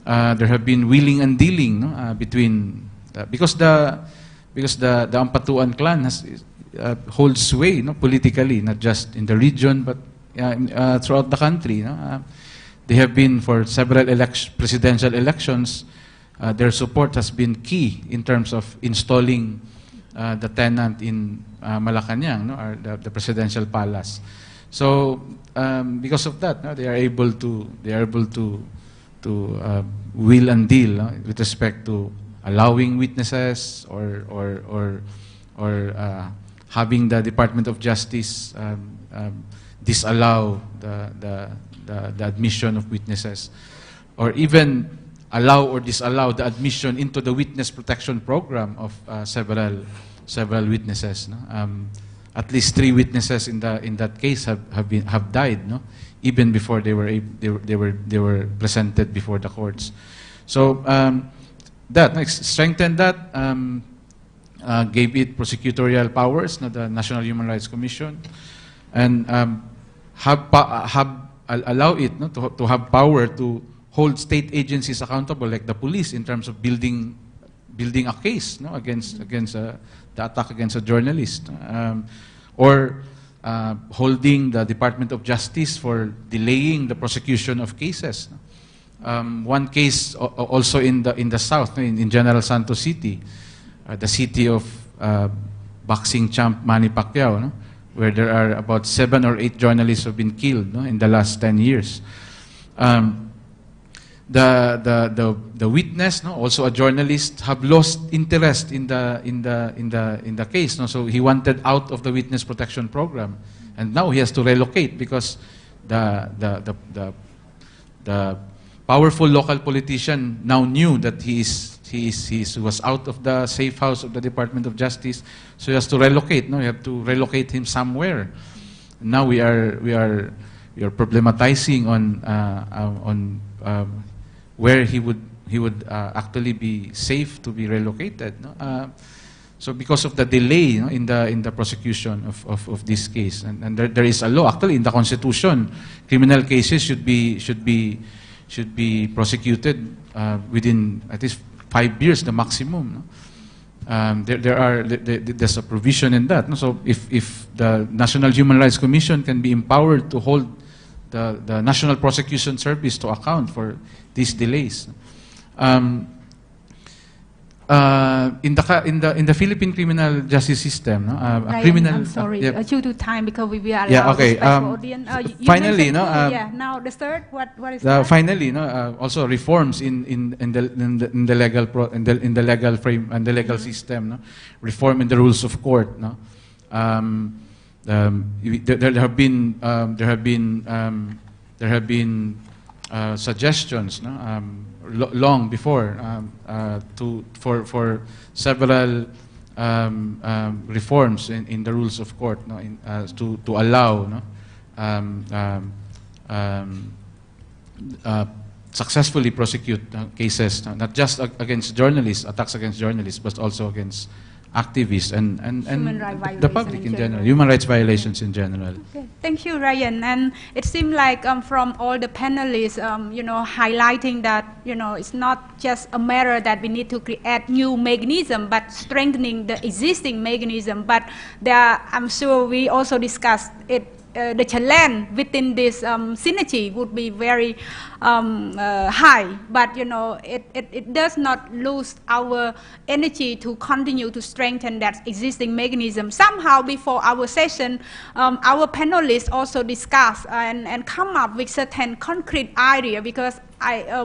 there have been wheeling and dealing, no, between because the Ampatuan clan has holds sway, no, politically, not just in the region but throughout the country. No? They have been for several presidential elections. Their support has been key in terms of installing the tenant in Malacanang, no, or the presidential palace. So because of that, no, they are able to wheel and deal, no, with respect to allowing witnesses or having the Department of Justice disallow the admission of witnesses, or even allow or disallow the admission into the witness protection program of several witnesses. No? At least 3 witnesses in that case have died, no? Even before they were presented before the courts. So that strengthened that, gave it prosecutorial powers, no, the National Human Rights Commission, and allow it, no, to have power to hold state agencies accountable, like the police, in terms of building a case, no, against the attack against a journalist, or holding the Department of Justice for delaying the prosecution of cases. One case also in the south, in General Santos City, the city of boxing champ Manny Pacquiao, no? Where there are about 7 or 8 journalists who have been killed, no, in the last 10 years. The witness, no, also a journalist, have lost interest in the case, no? So he wanted out of the witness protection program, and now he has to relocate because the powerful local politician now knew that he was out of the safe house of the Department of Justice, so he has to relocate. No, you have to relocate him somewhere. Now we are problematizing on where he would actually be safe to be relocated. No? So because of the delay, you know, in the prosecution of this case, and there is a law actually in the Constitution, criminal cases should be prosecuted within at least 5 years, the maximum. No? There's a provision in that. No? So if the National Human Rights Commission can be empowered to hold the National Prosecution Service to account for these delays. In the Philippine criminal justice system, no? Ryan, criminal. I'm sorry, due to time, because we are Yeah, okay. special audience. You Finally, mentioned no, two, yeah. Now the third, what is that? Finally, no, also reforms in the legal frame and the legal system, no? Reform in the rules of court, no? There have been suggestions, no? Long before for several reforms in the rules of court, no? To allow, no? Successfully prosecute cases, no? Not just against journalists, attacks against journalists, but also against activists and the public in general, human rights violations in general. Okay. Thank you, Ryan. And it seemed like from all the panelists, highlighting that, it's not just a matter that we need to create new mechanism, but strengthening the existing mechanism. But I'm sure we also discussed it. The challenge within this synergy would be very high, but it does not lose our energy to continue to strengthen that existing mechanism. Somehow before our session, our panelists also discussed and come up with certain concrete idea, because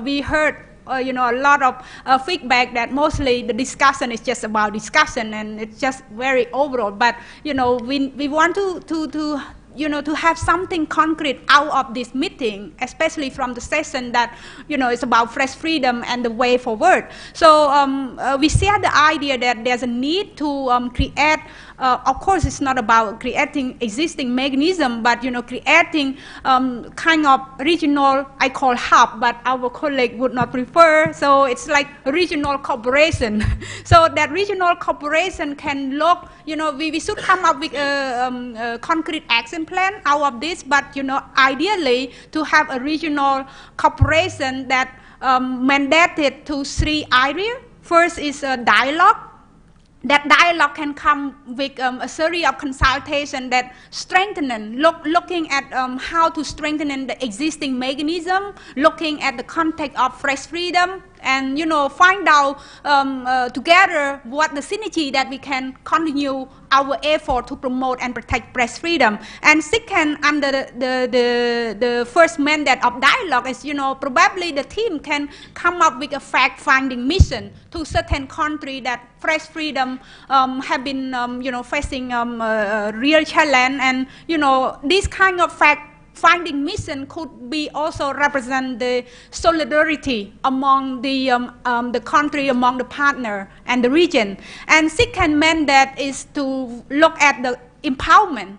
we heard a lot of feedback that mostly the discussion is just about discussion and it's just very overall. But we want to have something concrete out of this meeting, especially from the session that it's about fresh freedom and the way forward. So we share the idea that there's a need to create of course, it's not about creating existing mechanism, but creating kind of regional, I call hub, but our colleague would not prefer. So it's like regional cooperation. So that regional cooperation can look, we should come up with a concrete action plan out of this, but ideally to have a regional cooperation that mandated to 3 areas. First is a dialogue. That dialogue can come with a series of consultation that strengthening, looking at how to strengthen the existing mechanism, looking at the context of press freedom, and find out together what the synergy that we can continue our effort to promote and protect press freedom. And second, under the first mandate of dialogue is, probably the team can come up with a fact-finding mission to certain country that press freedom have been, facing a real challenge, and this kind of fact-finding mission could be also represent the solidarity among the country, among the partner and the region. And second mandate is to look at the empowerment,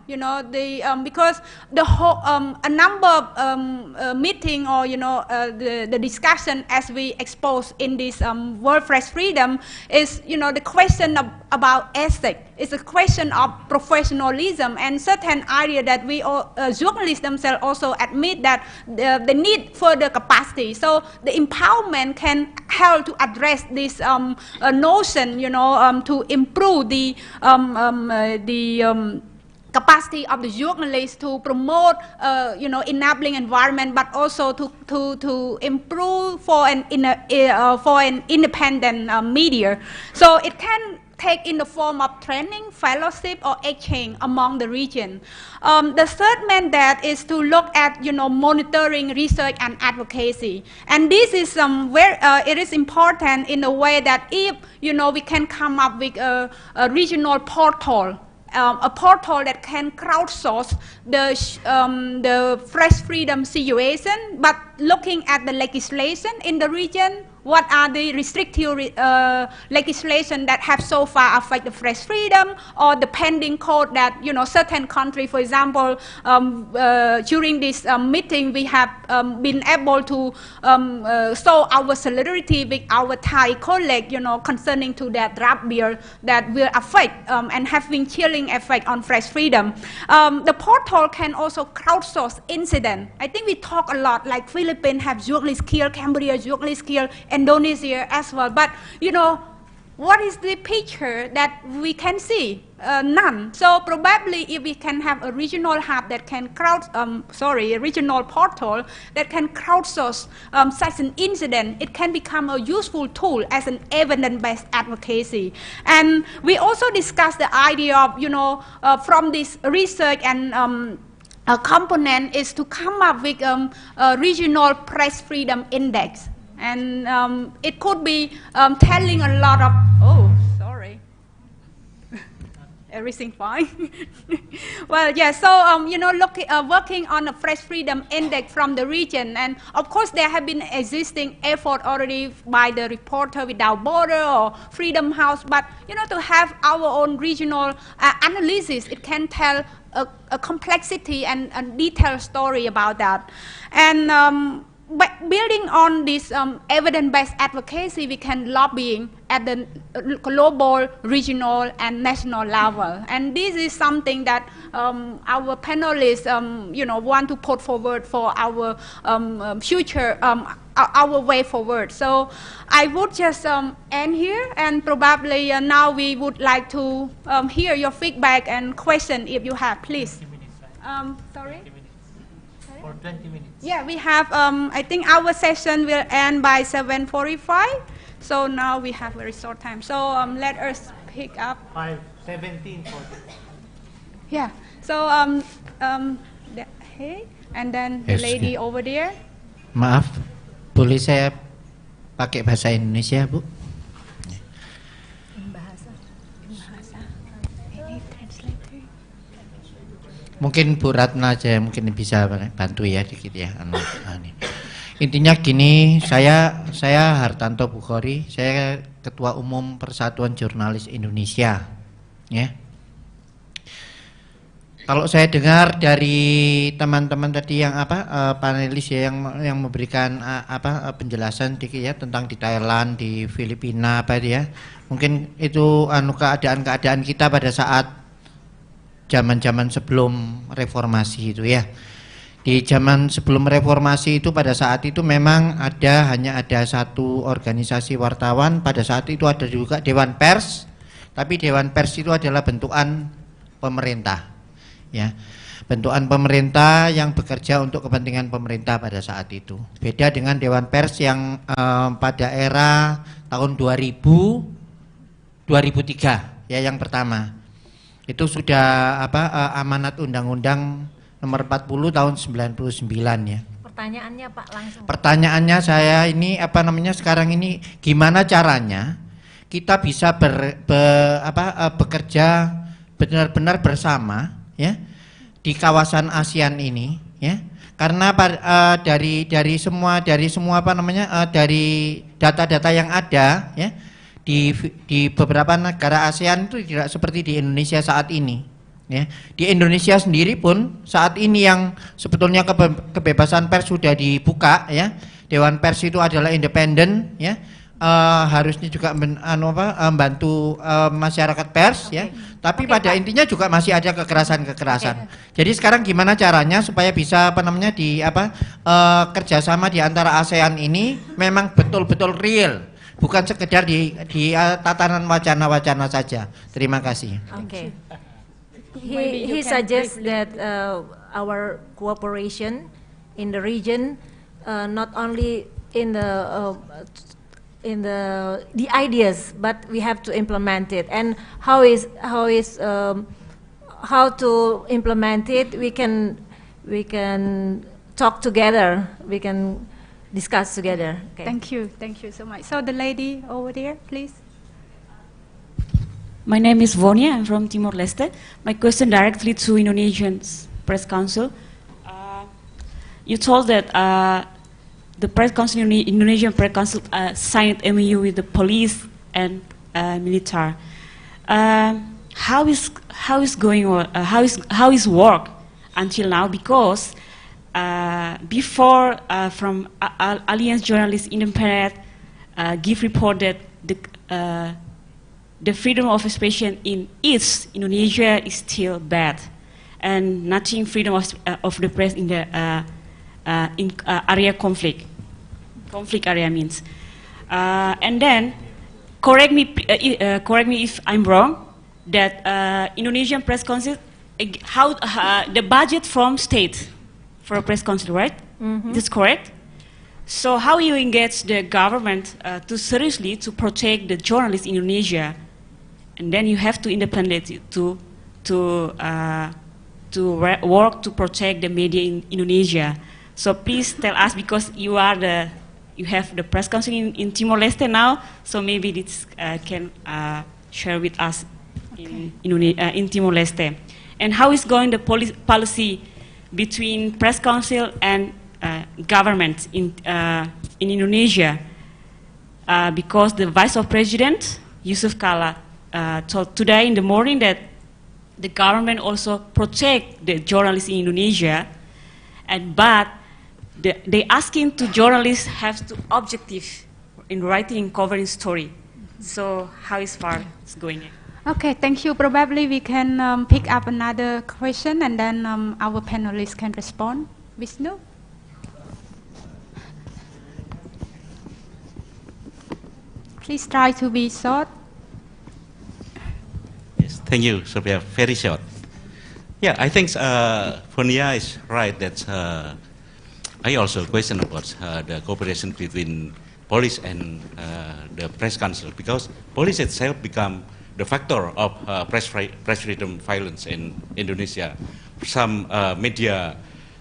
because the whole a number of meeting or the discussion as we expose in this World Press Freedom is the question about ethics. It's a question of professionalism and certain area that we all, journalists themselves also admit that the need further capacity. So the empowerment can help to address this notion, to improve the capacity of the journalists to promote, enabling environment, but also to improve for an independent media. So it can take in the form of training, fellowship, or exchange among the region. The third mandate is to look at, monitoring, research, and advocacy. And this is where it is important in a way that if, we can come up with a regional portal, a portal that can crowdsource the press freedom situation, but looking at the legislation in the region, what are the restrictive legislation that have so far affected press freedom, or the pending code that, certain country, for example, during this meeting, we have been able to show our solidarity with our Thai colleague, concerning to that draft bill that will affect and having chilling effect on press freedom. The portal can also crowdsource incident. I think we talk a lot, like Philippines have journalists killed, Cambodia journalists killed, Indonesia as well. But what is the picture that we can see? None. So probably if we can have a regional hub that can a regional portal that can crowdsource such an incident, it can become a useful tool as an evidence-based advocacy. And we also discussed the idea of, from this research and a component is to come up with a regional press freedom index. And it could be telling a lot of, everything fine? Well, yeah, so, working on a press freedom index from the region. And of course, there have been existing effort already by the Reporter Without Border or Freedom House. But, to have our own regional analysis, it can tell a complexity and a detailed story about that. And but building on this evidence-based advocacy, we can lobbying at the global, regional, and national level. And this is something that our panelists, want to put forward for our future, our way forward. So I would just end here, and probably now we would like to hear your feedback and question if you have, please. Sorry? For 20 minutes. Yeah, we have, I think our session will end by 7:45. So now we have very short time. So let us pick up. 5:17. Yeah, so, hey, and then the lady over there. Maaf, boleh saya pakai bahasa Indonesia, Bu? Mungkin Bu Ratna aja mungkin bisa bantu ya dikit ya. Intinya gini, saya Hartanto Bukhari, saya Ketua Umum Persatuan Jurnalis Indonesia, ya. Kalau saya dengar dari teman-teman tadi yang panelis ya yang memberikan penjelasan dikit ya tentang di Thailand, di Filipina ya. Mungkin itu keadaan-keadaan kita pada saat zaman-zaman sebelum reformasi itu ya. Di zaman sebelum reformasi itu pada saat itu memang hanya ada satu organisasi wartawan, pada saat itu ada juga Dewan Pers, tapi Dewan Pers itu adalah bentukan pemerintah ya. Bentukan pemerintah yang bekerja untuk kepentingan pemerintah pada saat itu. Beda dengan Dewan Pers yang pada era tahun 2003 ya yang pertama. Itu sudah amanat undang-undang nomor 40 tahun 99 ya. Pertanyaannya Pak langsung. Pertanyaannya saya ini sekarang ini gimana caranya kita bisa bekerja benar-benar bersama ya di kawasan ASEAN ini ya. Karena dari semua dari data-data yang ada ya di beberapa negara ASEAN itu tidak seperti di Indonesia saat ini. Ya, di Indonesia sendiri pun saat ini yang sebetulnya kebebasan pers sudah dibuka ya. Dewan Pers itu adalah independen ya. Harusnya juga membantu masyarakat pers ya. Tapi pada intinya juga masih ada kekerasan-kekerasan. Jadi sekarang gimana caranya supaya bisa kerjasama di antara ASEAN ini memang betul-betul real, bukan sekedar di tatanan wacana-wacana saja. Terima kasih. Okay. He suggests that our cooperation in the region, not only in the ideas, but we have to implement it. And how to implement it? We can talk together. We can discuss together. Okay. Thank you so much. So the lady over there, please. My name is Vonia, I'm from Timor-Leste. My question directly to Indonesian's Press Council. You told that the Press Council, Indonesian Press Council signed MOU with the police and military. How is work until now? Because before from Alliance Journalists Independent give report that the freedom of expression in East Indonesia is still bad, and nothing freedom of the press in the area conflict area means. And then correct me if I'm wrong. That Indonesian Press Council the budget from state for a press council, right? Mm-hmm. Is this correct? So how you engage the government to seriously to protect the journalists in Indonesia? And then you have to independently to work to protect the media in Indonesia. So please tell us, because you have the press council in Timor-Leste now. So maybe this can share with us in Timor-Leste. And how is going the policy between press council and government in Indonesia? Because the Vice President Yusuf Kala told today in the morning that the government also protect the journalists in Indonesia, but they asking to journalists have to objective in writing covering story. So how is far it's going? Okay, thank you. Probably we can pick up another question and then our panelists can respond. Vishnu? Please try to be short. Yes, thank you, Sophia. Very short. Yeah, I think Fonia is right that I also question about the cooperation between police and the press council, because police itself become the factor of press freedom violence in Indonesia. Some media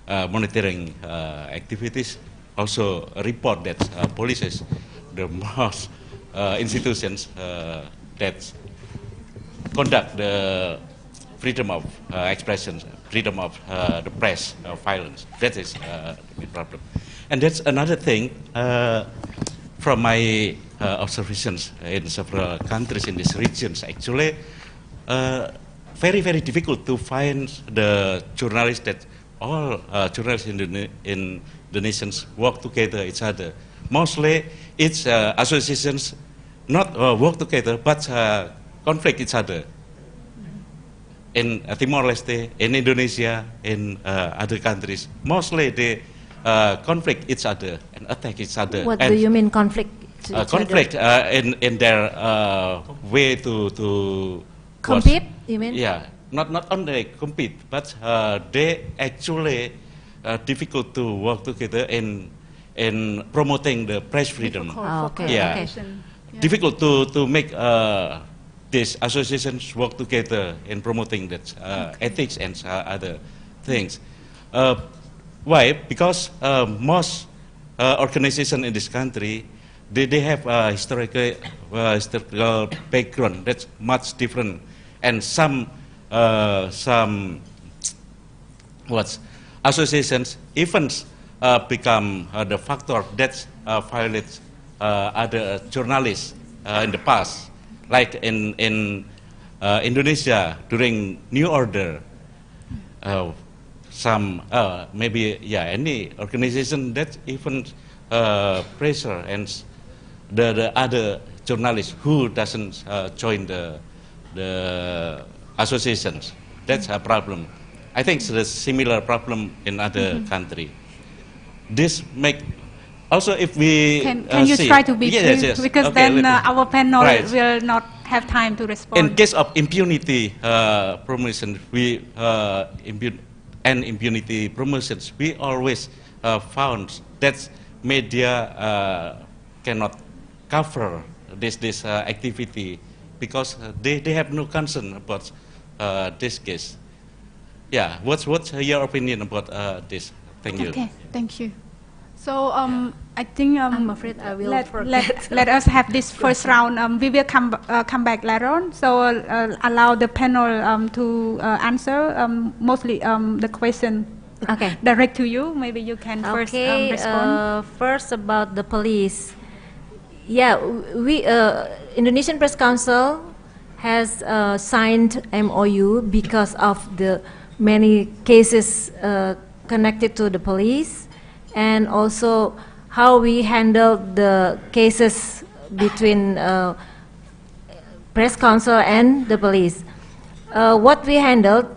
monitoring activities also report that police is the most institutions that conduct the freedom of expression, freedom of the press, violence. That is the main problem. And that's another thing from my observations in several countries in these regions. Actually, very, very difficult to find the journalists that all journalists in the nations work together each other. Mostly it's associations not work together, but conflict each other. In Timor-Leste, in Indonesia, in other countries, mostly they conflict each other and attack each other. What and do you mean conflict? conflict in their way to Compete, you mean? Yeah, not only compete, but they actually difficult to work together in promoting the press freedom. Okay. Yeah. Okay. Difficult to make these associations work together in promoting that ethics and other things. Why? Because most organizations in this country, they have a historical background that's much different, and some associations even become the factor that violates other journalists in the past, like in Indonesia during New Order. Some maybe any organization that even pressure and the other journalists who doesn't join the associations. That's a problem. I think it's a similar problem in other country. This make also if we Can you see, try to be yes, brief? yes. Because Okay, then our panel Right. will not have time to respond. In case of impunity promotion, impunity promotions, we always found that media cannot cover this activity because they have no concern about this case. Yeah, what's your opinion about this? Thank you. Okay, thank you. So I think I'm afraid I will forget. let us have this first round. We will come back later on. So allow the panel to answer mostly the question Okay. direct to you. Maybe you can first respond. First about the police. Yeah, we Indonesian Press Council has signed MOU because of the many cases connected to the police, and also how we handle the cases between Press Council and the police. What we handled,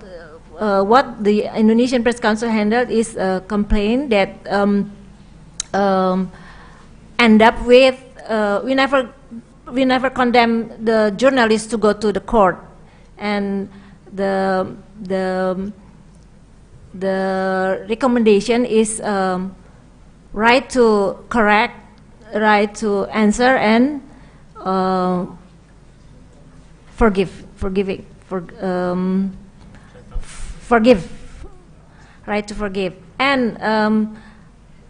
what the Indonesian Press Council handled is a complaint that end up with we never condemn the journalists to go to the court, and the recommendation is right to correct, right to answer, and forgive, right to forgive, and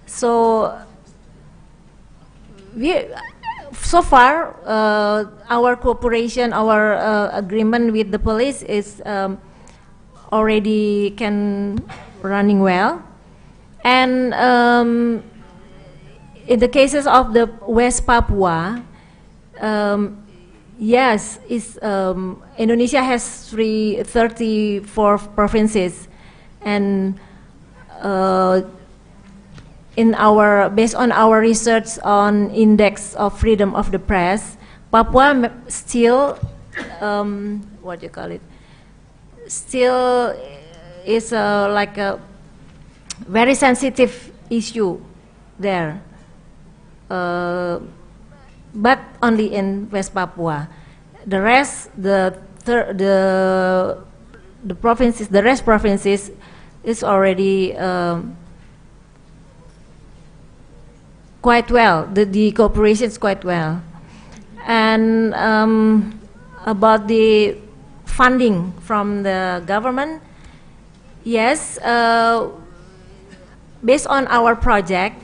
so so far our cooperation, our agreement with the police is already running well, and in the cases of the West Papua, yes, Indonesia has 34 provinces, and based on our research on index of freedom of the press, Papua still what do you call it? Still is like a very sensitive issue there, but only in West Papua. The rest, the provinces, the rest provinces is already quite well. The cooperation is quite well, and about the funding from the government, yes, based on our project,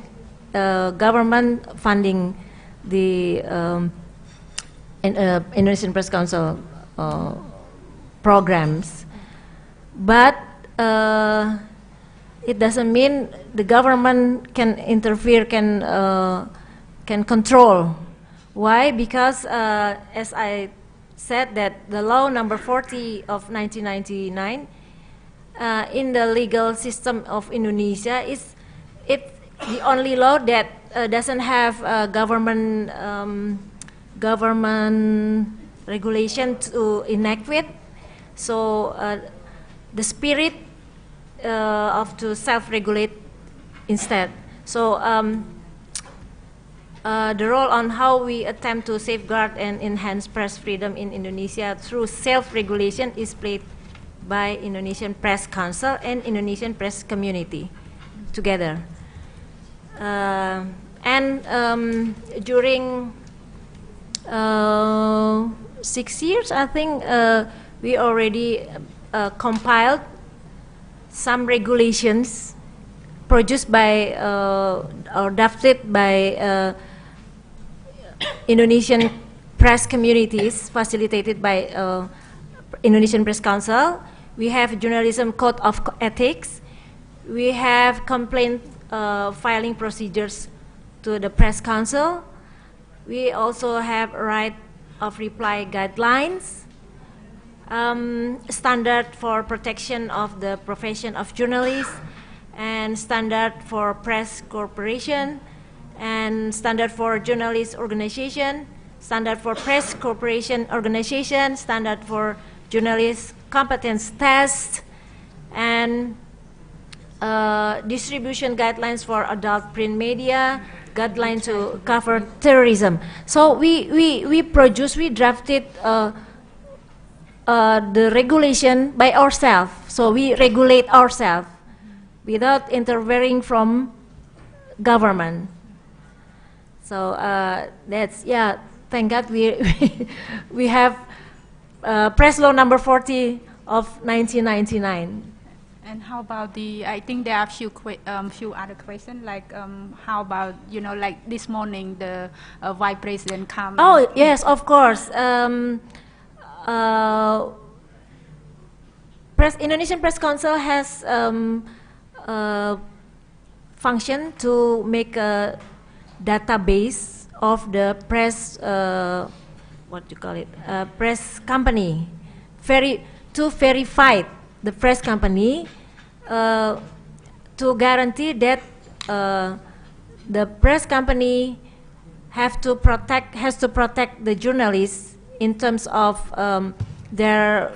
government funding the Indonesian Press Council programs, but it doesn't mean the government can interfere, can control. Why? Because as I said that the law number 40 of 1999 in the legal system of Indonesia is the only law that doesn't have government regulation to enact with. So the spirit of to self-regulate instead. So the role on how we attempt to safeguard and enhance press freedom in Indonesia through self-regulation is played by Indonesian Press Council and Indonesian press community together. And during 6 years, I think we already compiled some regulations produced by or drafted by Indonesian press communities, facilitated by Indonesian Press Council. We have journalism code of ethics. We have complaint filing procedures to the Press Council. We also have right of reply guidelines, standard for protection of the profession of journalists, and standard for press corporation, and standard for journalist organization, standard for press corporation organization, standard for journalist competence test, and distribution guidelines for adult print media, guideline to cover terrorism. So we drafted the regulation by ourselves. So we regulate ourselves without interfering from government. So that's, yeah, thank God we have press law number 40 of 1999. And how about I think there are few other questions, like how about, like this morning the Vice President come. Oh, yes, of course. Indonesian Press Council has function to make a database of the press, press company, to verify the press company, to guarantee that the press company has to protect the journalists in terms of their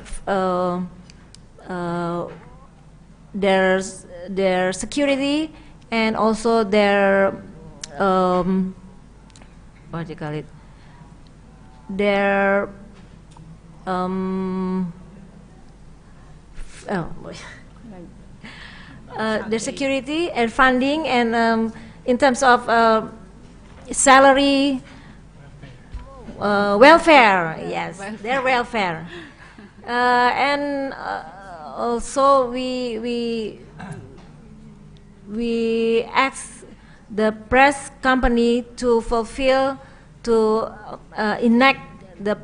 security, and also their their their security and funding, and in terms of salary, welfare, yes, their welfare. And also we ask the press company to enact the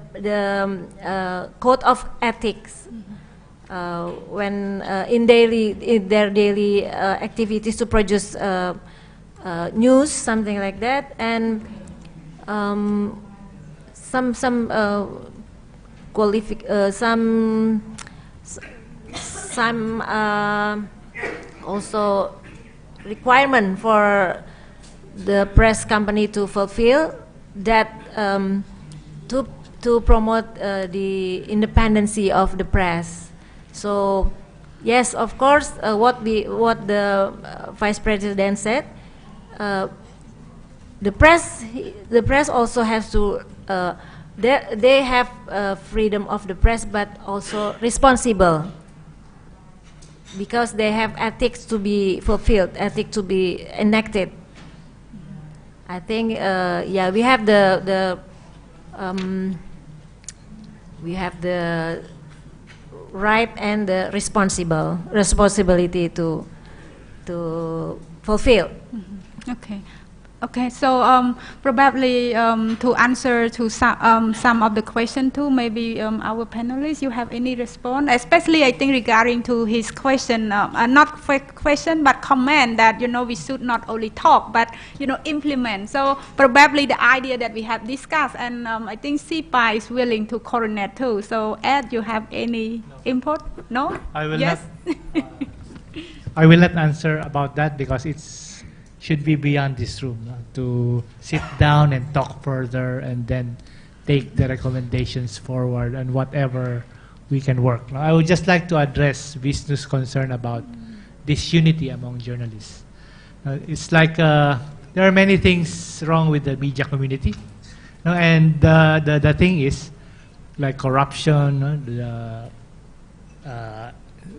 code of ethics when in their daily activities to produce news, something like that, and some also requirement for the press company to fulfill that, to promote the independency of the press. So yes, of course, what the Vice President said, the press also has to they have freedom of the press, but also responsible, because they have ethics to be fulfilled, ethics to be enacted. I think yeah, we have the right and the responsibility to fulfill. Okay. Okay, so probably to answer to some of the question too, maybe our panelists, you have any response? Especially, I think regarding to his question, not question but comment that we should not only talk but implement. So probably the idea that we have discussed, and I think CPI is willing to coordinate too. So Ed, you have any input? No? I will yes? not. I will not answer about that because it's should be beyond this room, no? To sit down and talk further and then take the recommendations forward and whatever we can work. Now, I would just like to address Vishnu's concern about disunity among journalists. It's like there are many things wrong with the media community, no? And the thing is like corruption, no?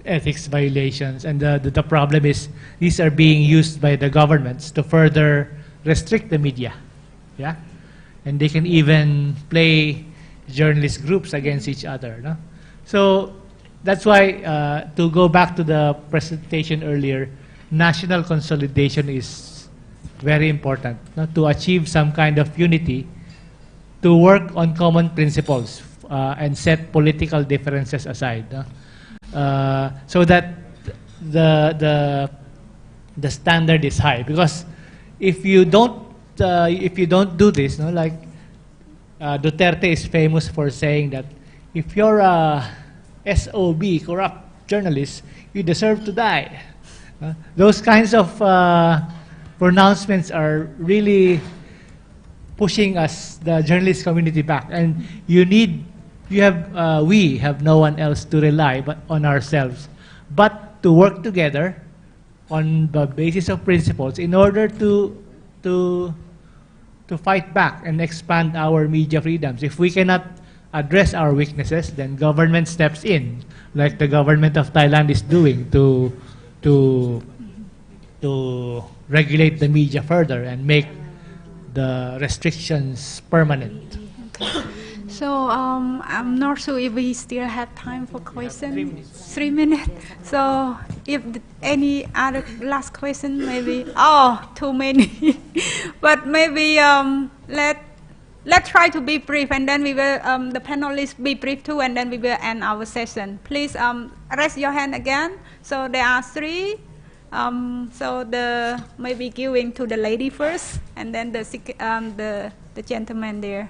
Ethics violations, and the problem is these are being used by the governments to further restrict the media, yeah, and they can even play journalist groups against each other, no? So that's why to go back to the presentation earlier, national consolidation is very important, no? To achieve some kind of unity, to work on common principles and set political differences aside, no? So that the standard is high, because if you don't do this, no, like Duterte is famous for saying that if you're a SOB, corrupt journalist, you deserve to die. Those kinds of pronouncements are really pushing us, the journalist community, back, and we have no one else to rely but on ourselves, but to work together on the basis of principles in order to fight back and expand our media freedoms. If we cannot address our weaknesses, then government steps in, like the government of Thailand is doing to regulate the media further and make the restrictions permanent. So I'm not sure if we still have time for questions. 3 minutes. So if any other last question, maybe. Oh, too many. But maybe let's try to be brief, and then we will the panelists be brief too, and then we will end our session. Please raise your hand again. So there are 3. So maybe giving to the lady first, and then the gentleman there.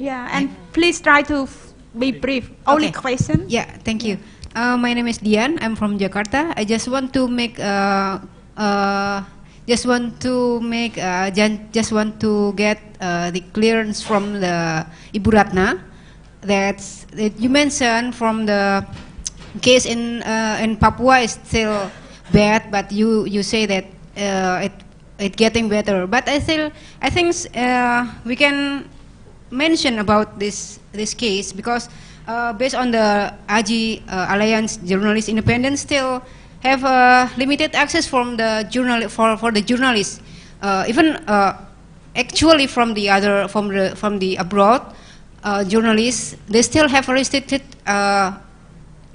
Yeah, and please try to be brief. Only Okay. question. Yeah, thank you. My name is Dian. I'm from Jakarta. I just want to make just want to get the clearance from the Ibu Ratna that you mentioned from the case in Papua is still bad, but you say that it getting better. But I think we can mention about this case because based on the AJI Alliance Journalist Independence still have limited access from the for the journalists, even actually from the abroad journalists, they still have restricted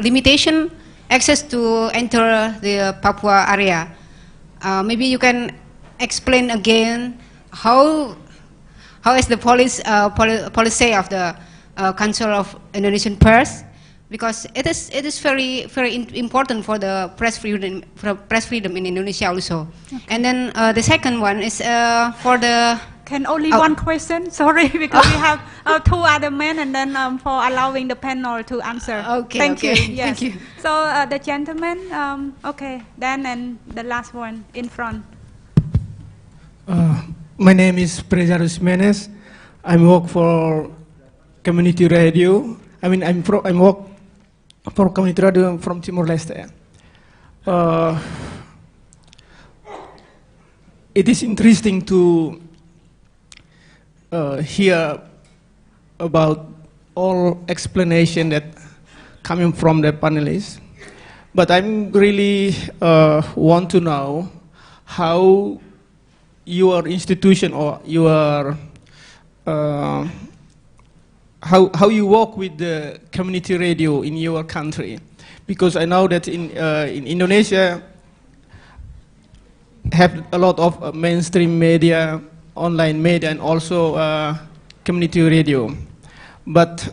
limitation access to enter the Papua area. Maybe you can explain again how is the policy of the Council of Indonesian Press, because it is very important for the press freedom in Indonesia also. Okay. And then the second one is for the only one question, sorry, because we have 2 other men, and then for allowing the panel to answer. Okay, thank you. Yes. Thank you. So the gentleman, okay, then and the last one in front. My name is Prezarus Menes. I work for community radio. I work for community radio from Timor-Leste. It is interesting to hear about all explanation that coming from the panelists, but I'm really want to know how your institution or your how you work with the community radio in your country, because I know that in Indonesia have a lot of mainstream media, online media, and also community radio. But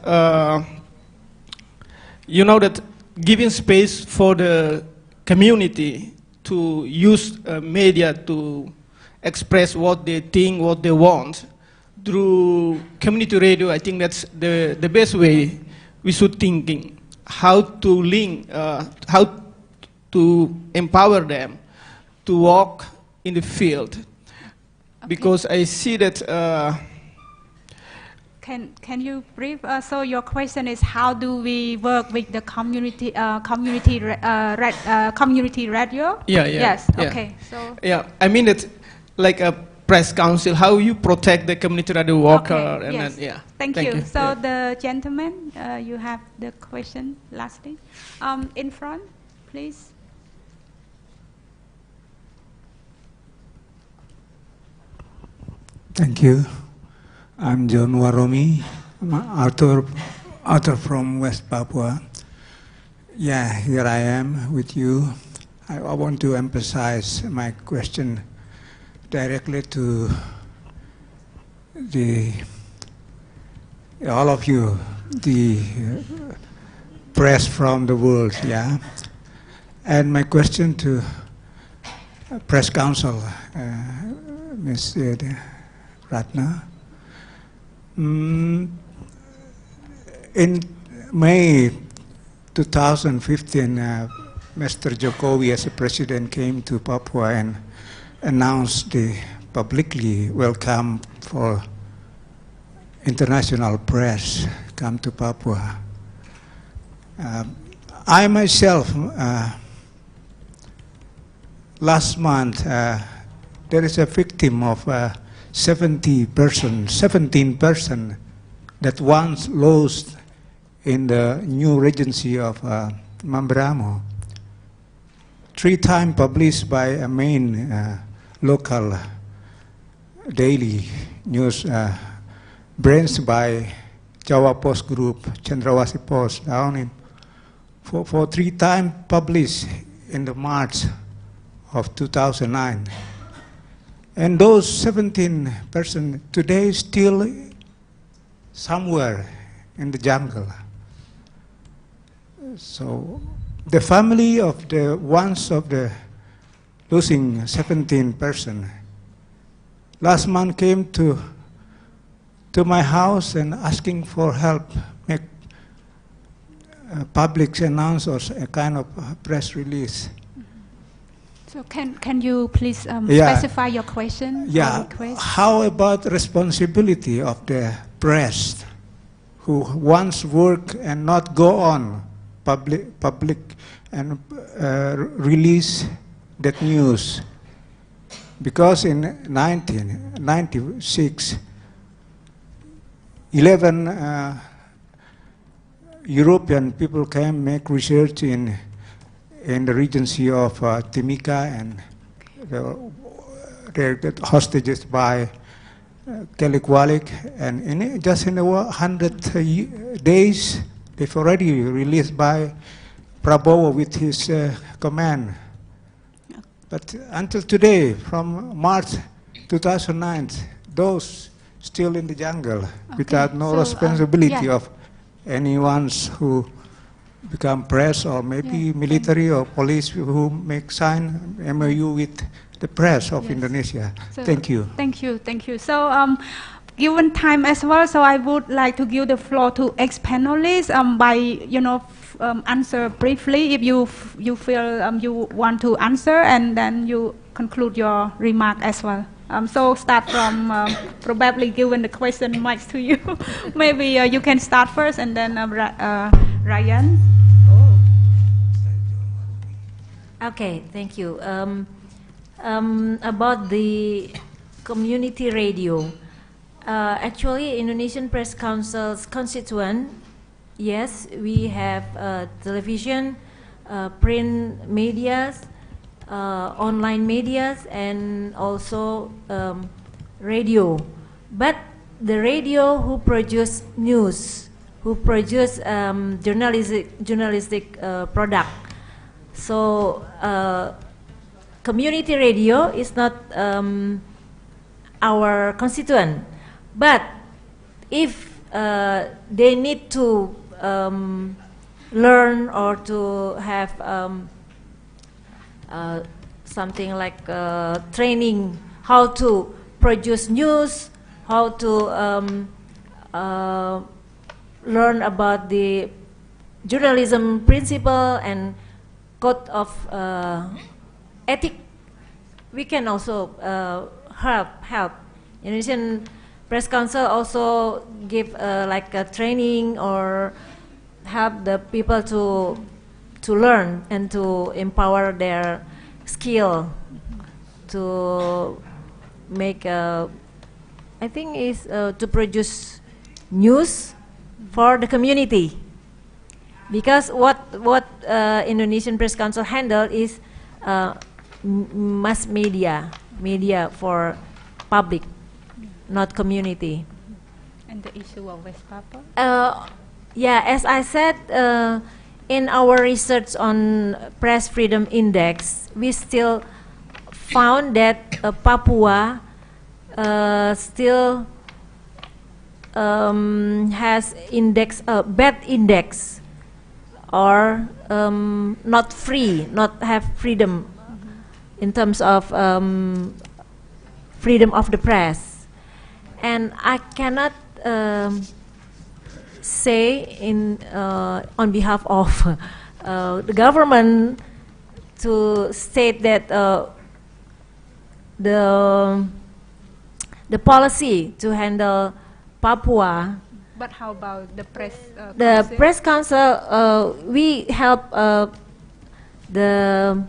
you know that giving space for the community to use media to express what they think, what they want, through community radio, I think that's the best way we should thinking. How to link, how to empower them to walk in the field. Okay. Because I see that... Can you brief? So your question is, how do we work with the community community radio? Yeah. Yes. Yeah. Okay. So. Yeah, I mean that, like a press council, how you protect the community radio worker, Okay, and yes. then, yeah. Thank you. So Yeah. the gentleman, you have the question lastly. In front, please. Thank you. I'm John Waromi. I'm an author from West Papua. Yeah, here I am with you. I want to emphasize my question directly to all of you, the press from the world, yeah. And my question to Press Council, Ms. Ratna. In May 2015, Mr. Jokowi as a president came to Papua and announced the publicly welcome for international press come to Papua. I myself, last month, there is a victim of 17 person that once lost in the new regency of Mambramo. 3 times published by a main local daily news branched by Jawa Post Group, Cendrawasih Post, down in for 3 times published in the March of 2009. And those 17 persons today still somewhere in the jungle. So the family of the ones of the losing 17 person last month came to my house and asking for help, make a public announce or a kind of press release. So can you please specify your question? Yeah. Or request? How about responsibility of the press who once work and not go on public and release that news? Because in 1996, 11 European people came make research in the regency of Timika, and they get hostages by Kelikwalik, and just in 100 days, they've already released by Prabowo with his command. But until today, from March 2009, those still in the jungle, without no responsibility of anyone who become press or maybe military or police who make sign MOU with the press of Indonesia. So Thank you. Thank you. Thank you. So given time as well, so I would like to give the floor to ex-panelists by, answer briefly if you feel you want to answer, and then you conclude your remark as well. So start from probably given the question mic to you. Maybe you can start first, and then Ryan. Okay, thank you. About the community radio, actually Indonesian Press Council's constituent, yes, we have television, print medias, online medias, and also radio. But the radio who produce news, who produce journalistic product. So community radio is not our constituent, but if they need to learn or to have something like training how to produce news, how to learn about the journalism principle and code of ethic, we can also help. Indonesian Press Council also give like a training or help the people to learn and to empower their skill to make I think is to produce news for the community, because what Indonesian Press Council handle is mass media for public, not community. And the issue of West Papua? Yeah, as I said, in our research on Press Freedom Index, we still found that Papua still has bad index, or not free, not have freedom in terms of freedom of the press. And I cannot say on behalf of the government to state that the policy to handle Papua. But how about the press the council? Press Council, we help the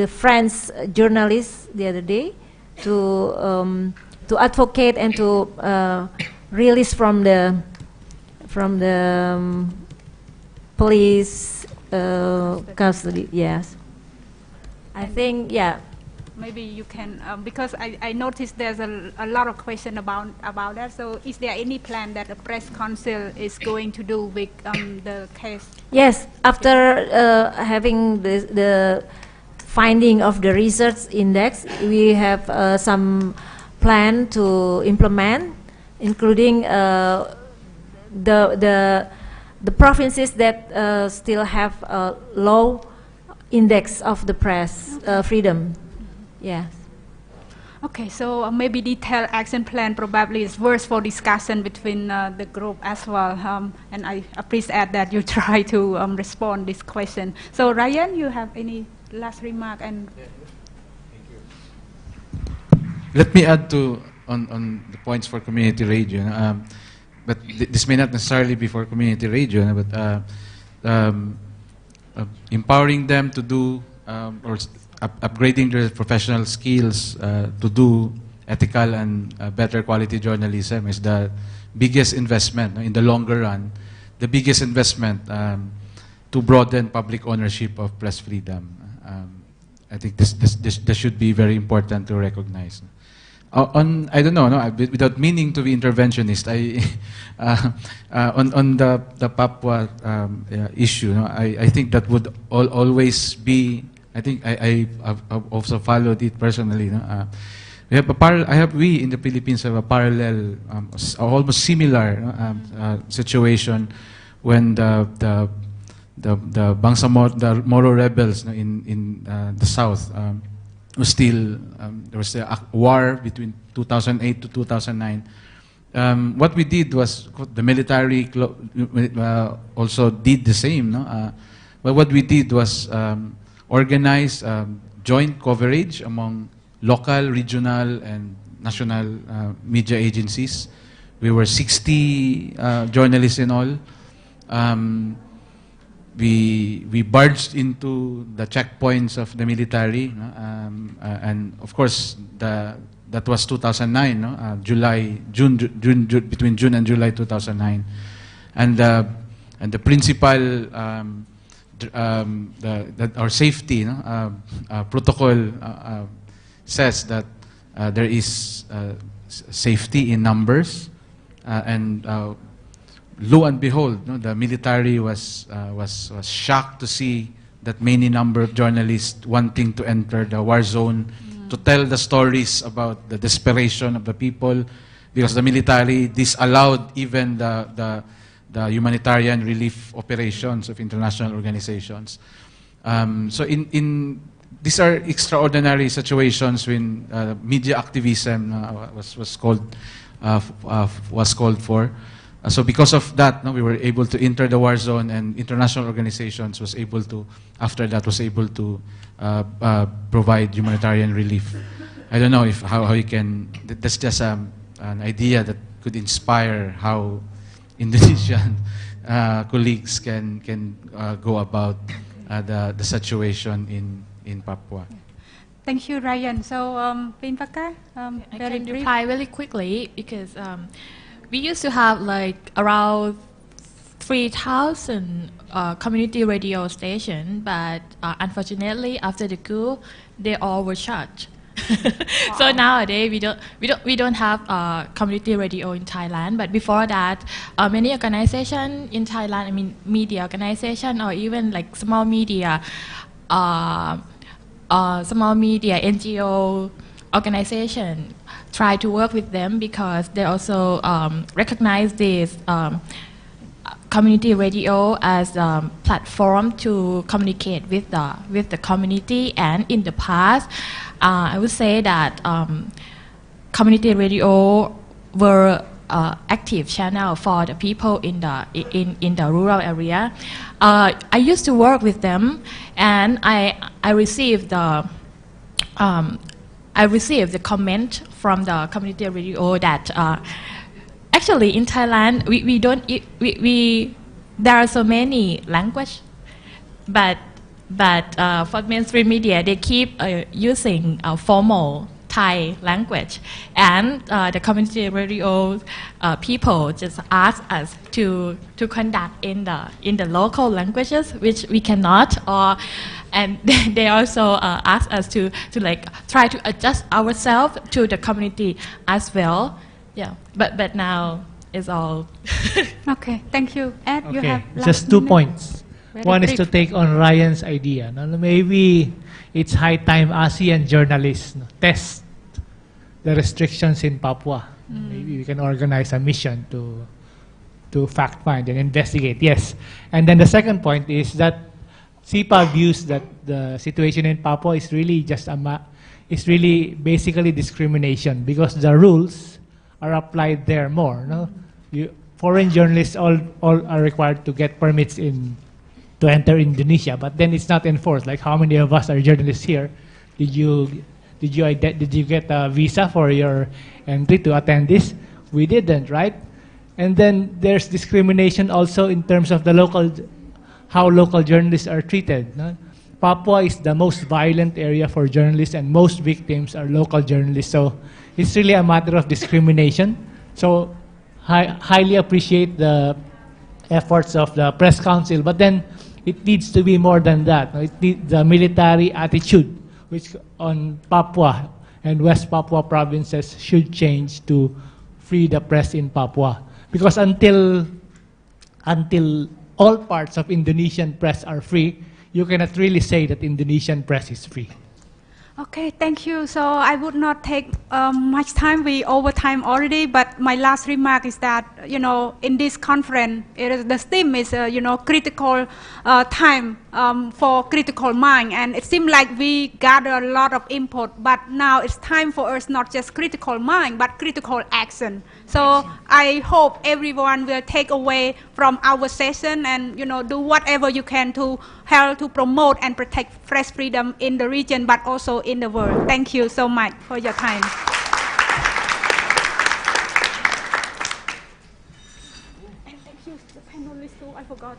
French journalists the other day to advocate and to release from the police custody. Yes, I think Maybe you can, because I noticed there's a lot of question about that. So is there any plan that the Press Council is going to do with the case? Yes, after having the finding of the research index, we have some plan to implement, including the provinces that still have a low index of the press freedom. Yes. Okay, so maybe detailed action plan probably is worth for discussion between the group as well. And I appreciate that you try to respond this question. So Ryan, you have any last remark? And let me add on the points for community radio. But this may not necessarily be for community radio, but empowering them to do or upgrading their professional skills to do ethical and better quality journalism is the biggest investment in the longer run, the biggest investment to broaden public ownership of press freedom. I think this should be very important to recognize. I don't know, without meaning to be interventionist, on the Papua issue, I think that would always be. I think I've also followed it personally. We in the Philippines have a parallel, almost similar situation when the Bangsamoro, the Moro rebels in the south was still there was a war between 2008 to 2009. What we did was the military also did the same. But what we did was organize joint coverage among local, regional, and national media agencies. We were 60 journalists in all. We barged into the checkpoints of the military, and of course that was 2009, between June and July 2009, and the principal our safety protocol says that there is safety in numbers, and lo and behold, the military was shocked to see that many number of journalists wanting to enter the war zone to tell the stories about the desperation of the people, because the military disallowed even the humanitarian relief operations of international organizations. So these are extraordinary situations when media activism was called for. So because of that, we were able to enter the war zone, and international organizations was able to provide humanitarian relief. I don't know if how you can. That's just an idea that could inspire how Indonesian colleagues can go about the situation in Papua. Thank you, Ryan. So, Pinpaka, I very can brief. reply really quickly because we used to have like around 3,000 community radio stations, but unfortunately after the coup, they all were shut. So nowadays we don't have community radio in Thailand. But before that, many organizations in Thailand, I mean media organization or even like small media NGO organization try to work with them because they also recognize this community radio as a platform to communicate with the community. And in the past, I would say that community radio were active channel for the people in the rural area. I used to work with them, and I received the comment from the community radio that actually in Thailand we don't there are so many language, but for mainstream media they keep using formal Thai language, and the community radio people just ask us to conduct in the local languages, which we cannot, and they also ask us to like try to adjust ourselves to the community as well. Yeah, but now it's all. Okay, thank you. Ed, you Okay, have last just 2 minute. points. Very One is brief. to take on Ryan's idea. No? Maybe it's high time ASEAN journalists test the restrictions in Papua. Maybe we can organize a mission to fact find and investigate. Yes, and then the second point is that SIPA views that the situation in Papua is really just is really basically discrimination because the rules are applied there more. No, foreign journalists all are required to get permits to enter Indonesia, but then it's not enforced. Like how many of us are journalists here? Did you get a visa for your entry to attend this? We didn't, right? And then there's discrimination also in terms of how local journalists are treated. No? Papua is the most violent area for journalists, and most victims are local journalists. So it's really a matter of discrimination. So highly appreciate the efforts of the press council, but then it needs to be more than that. No? The military attitude, which on Papua and West Papua provinces should change to free the press in Papua. Because until all parts of Indonesian press are free, you cannot really say that Indonesian press is free. Okay, thank you. So I would not take much time. We over time already, but my last remark is that, in this conference, the theme is, critical time for critical mind. And it seems like we gather a lot of input, but now it's time for us not just critical mind, but critical action. So I hope everyone will take away from our session and, do whatever you can to help to promote and protect press freedom in the region, but also in the world. Thank you so much for your time. And thank you, the panelists too, I forgot.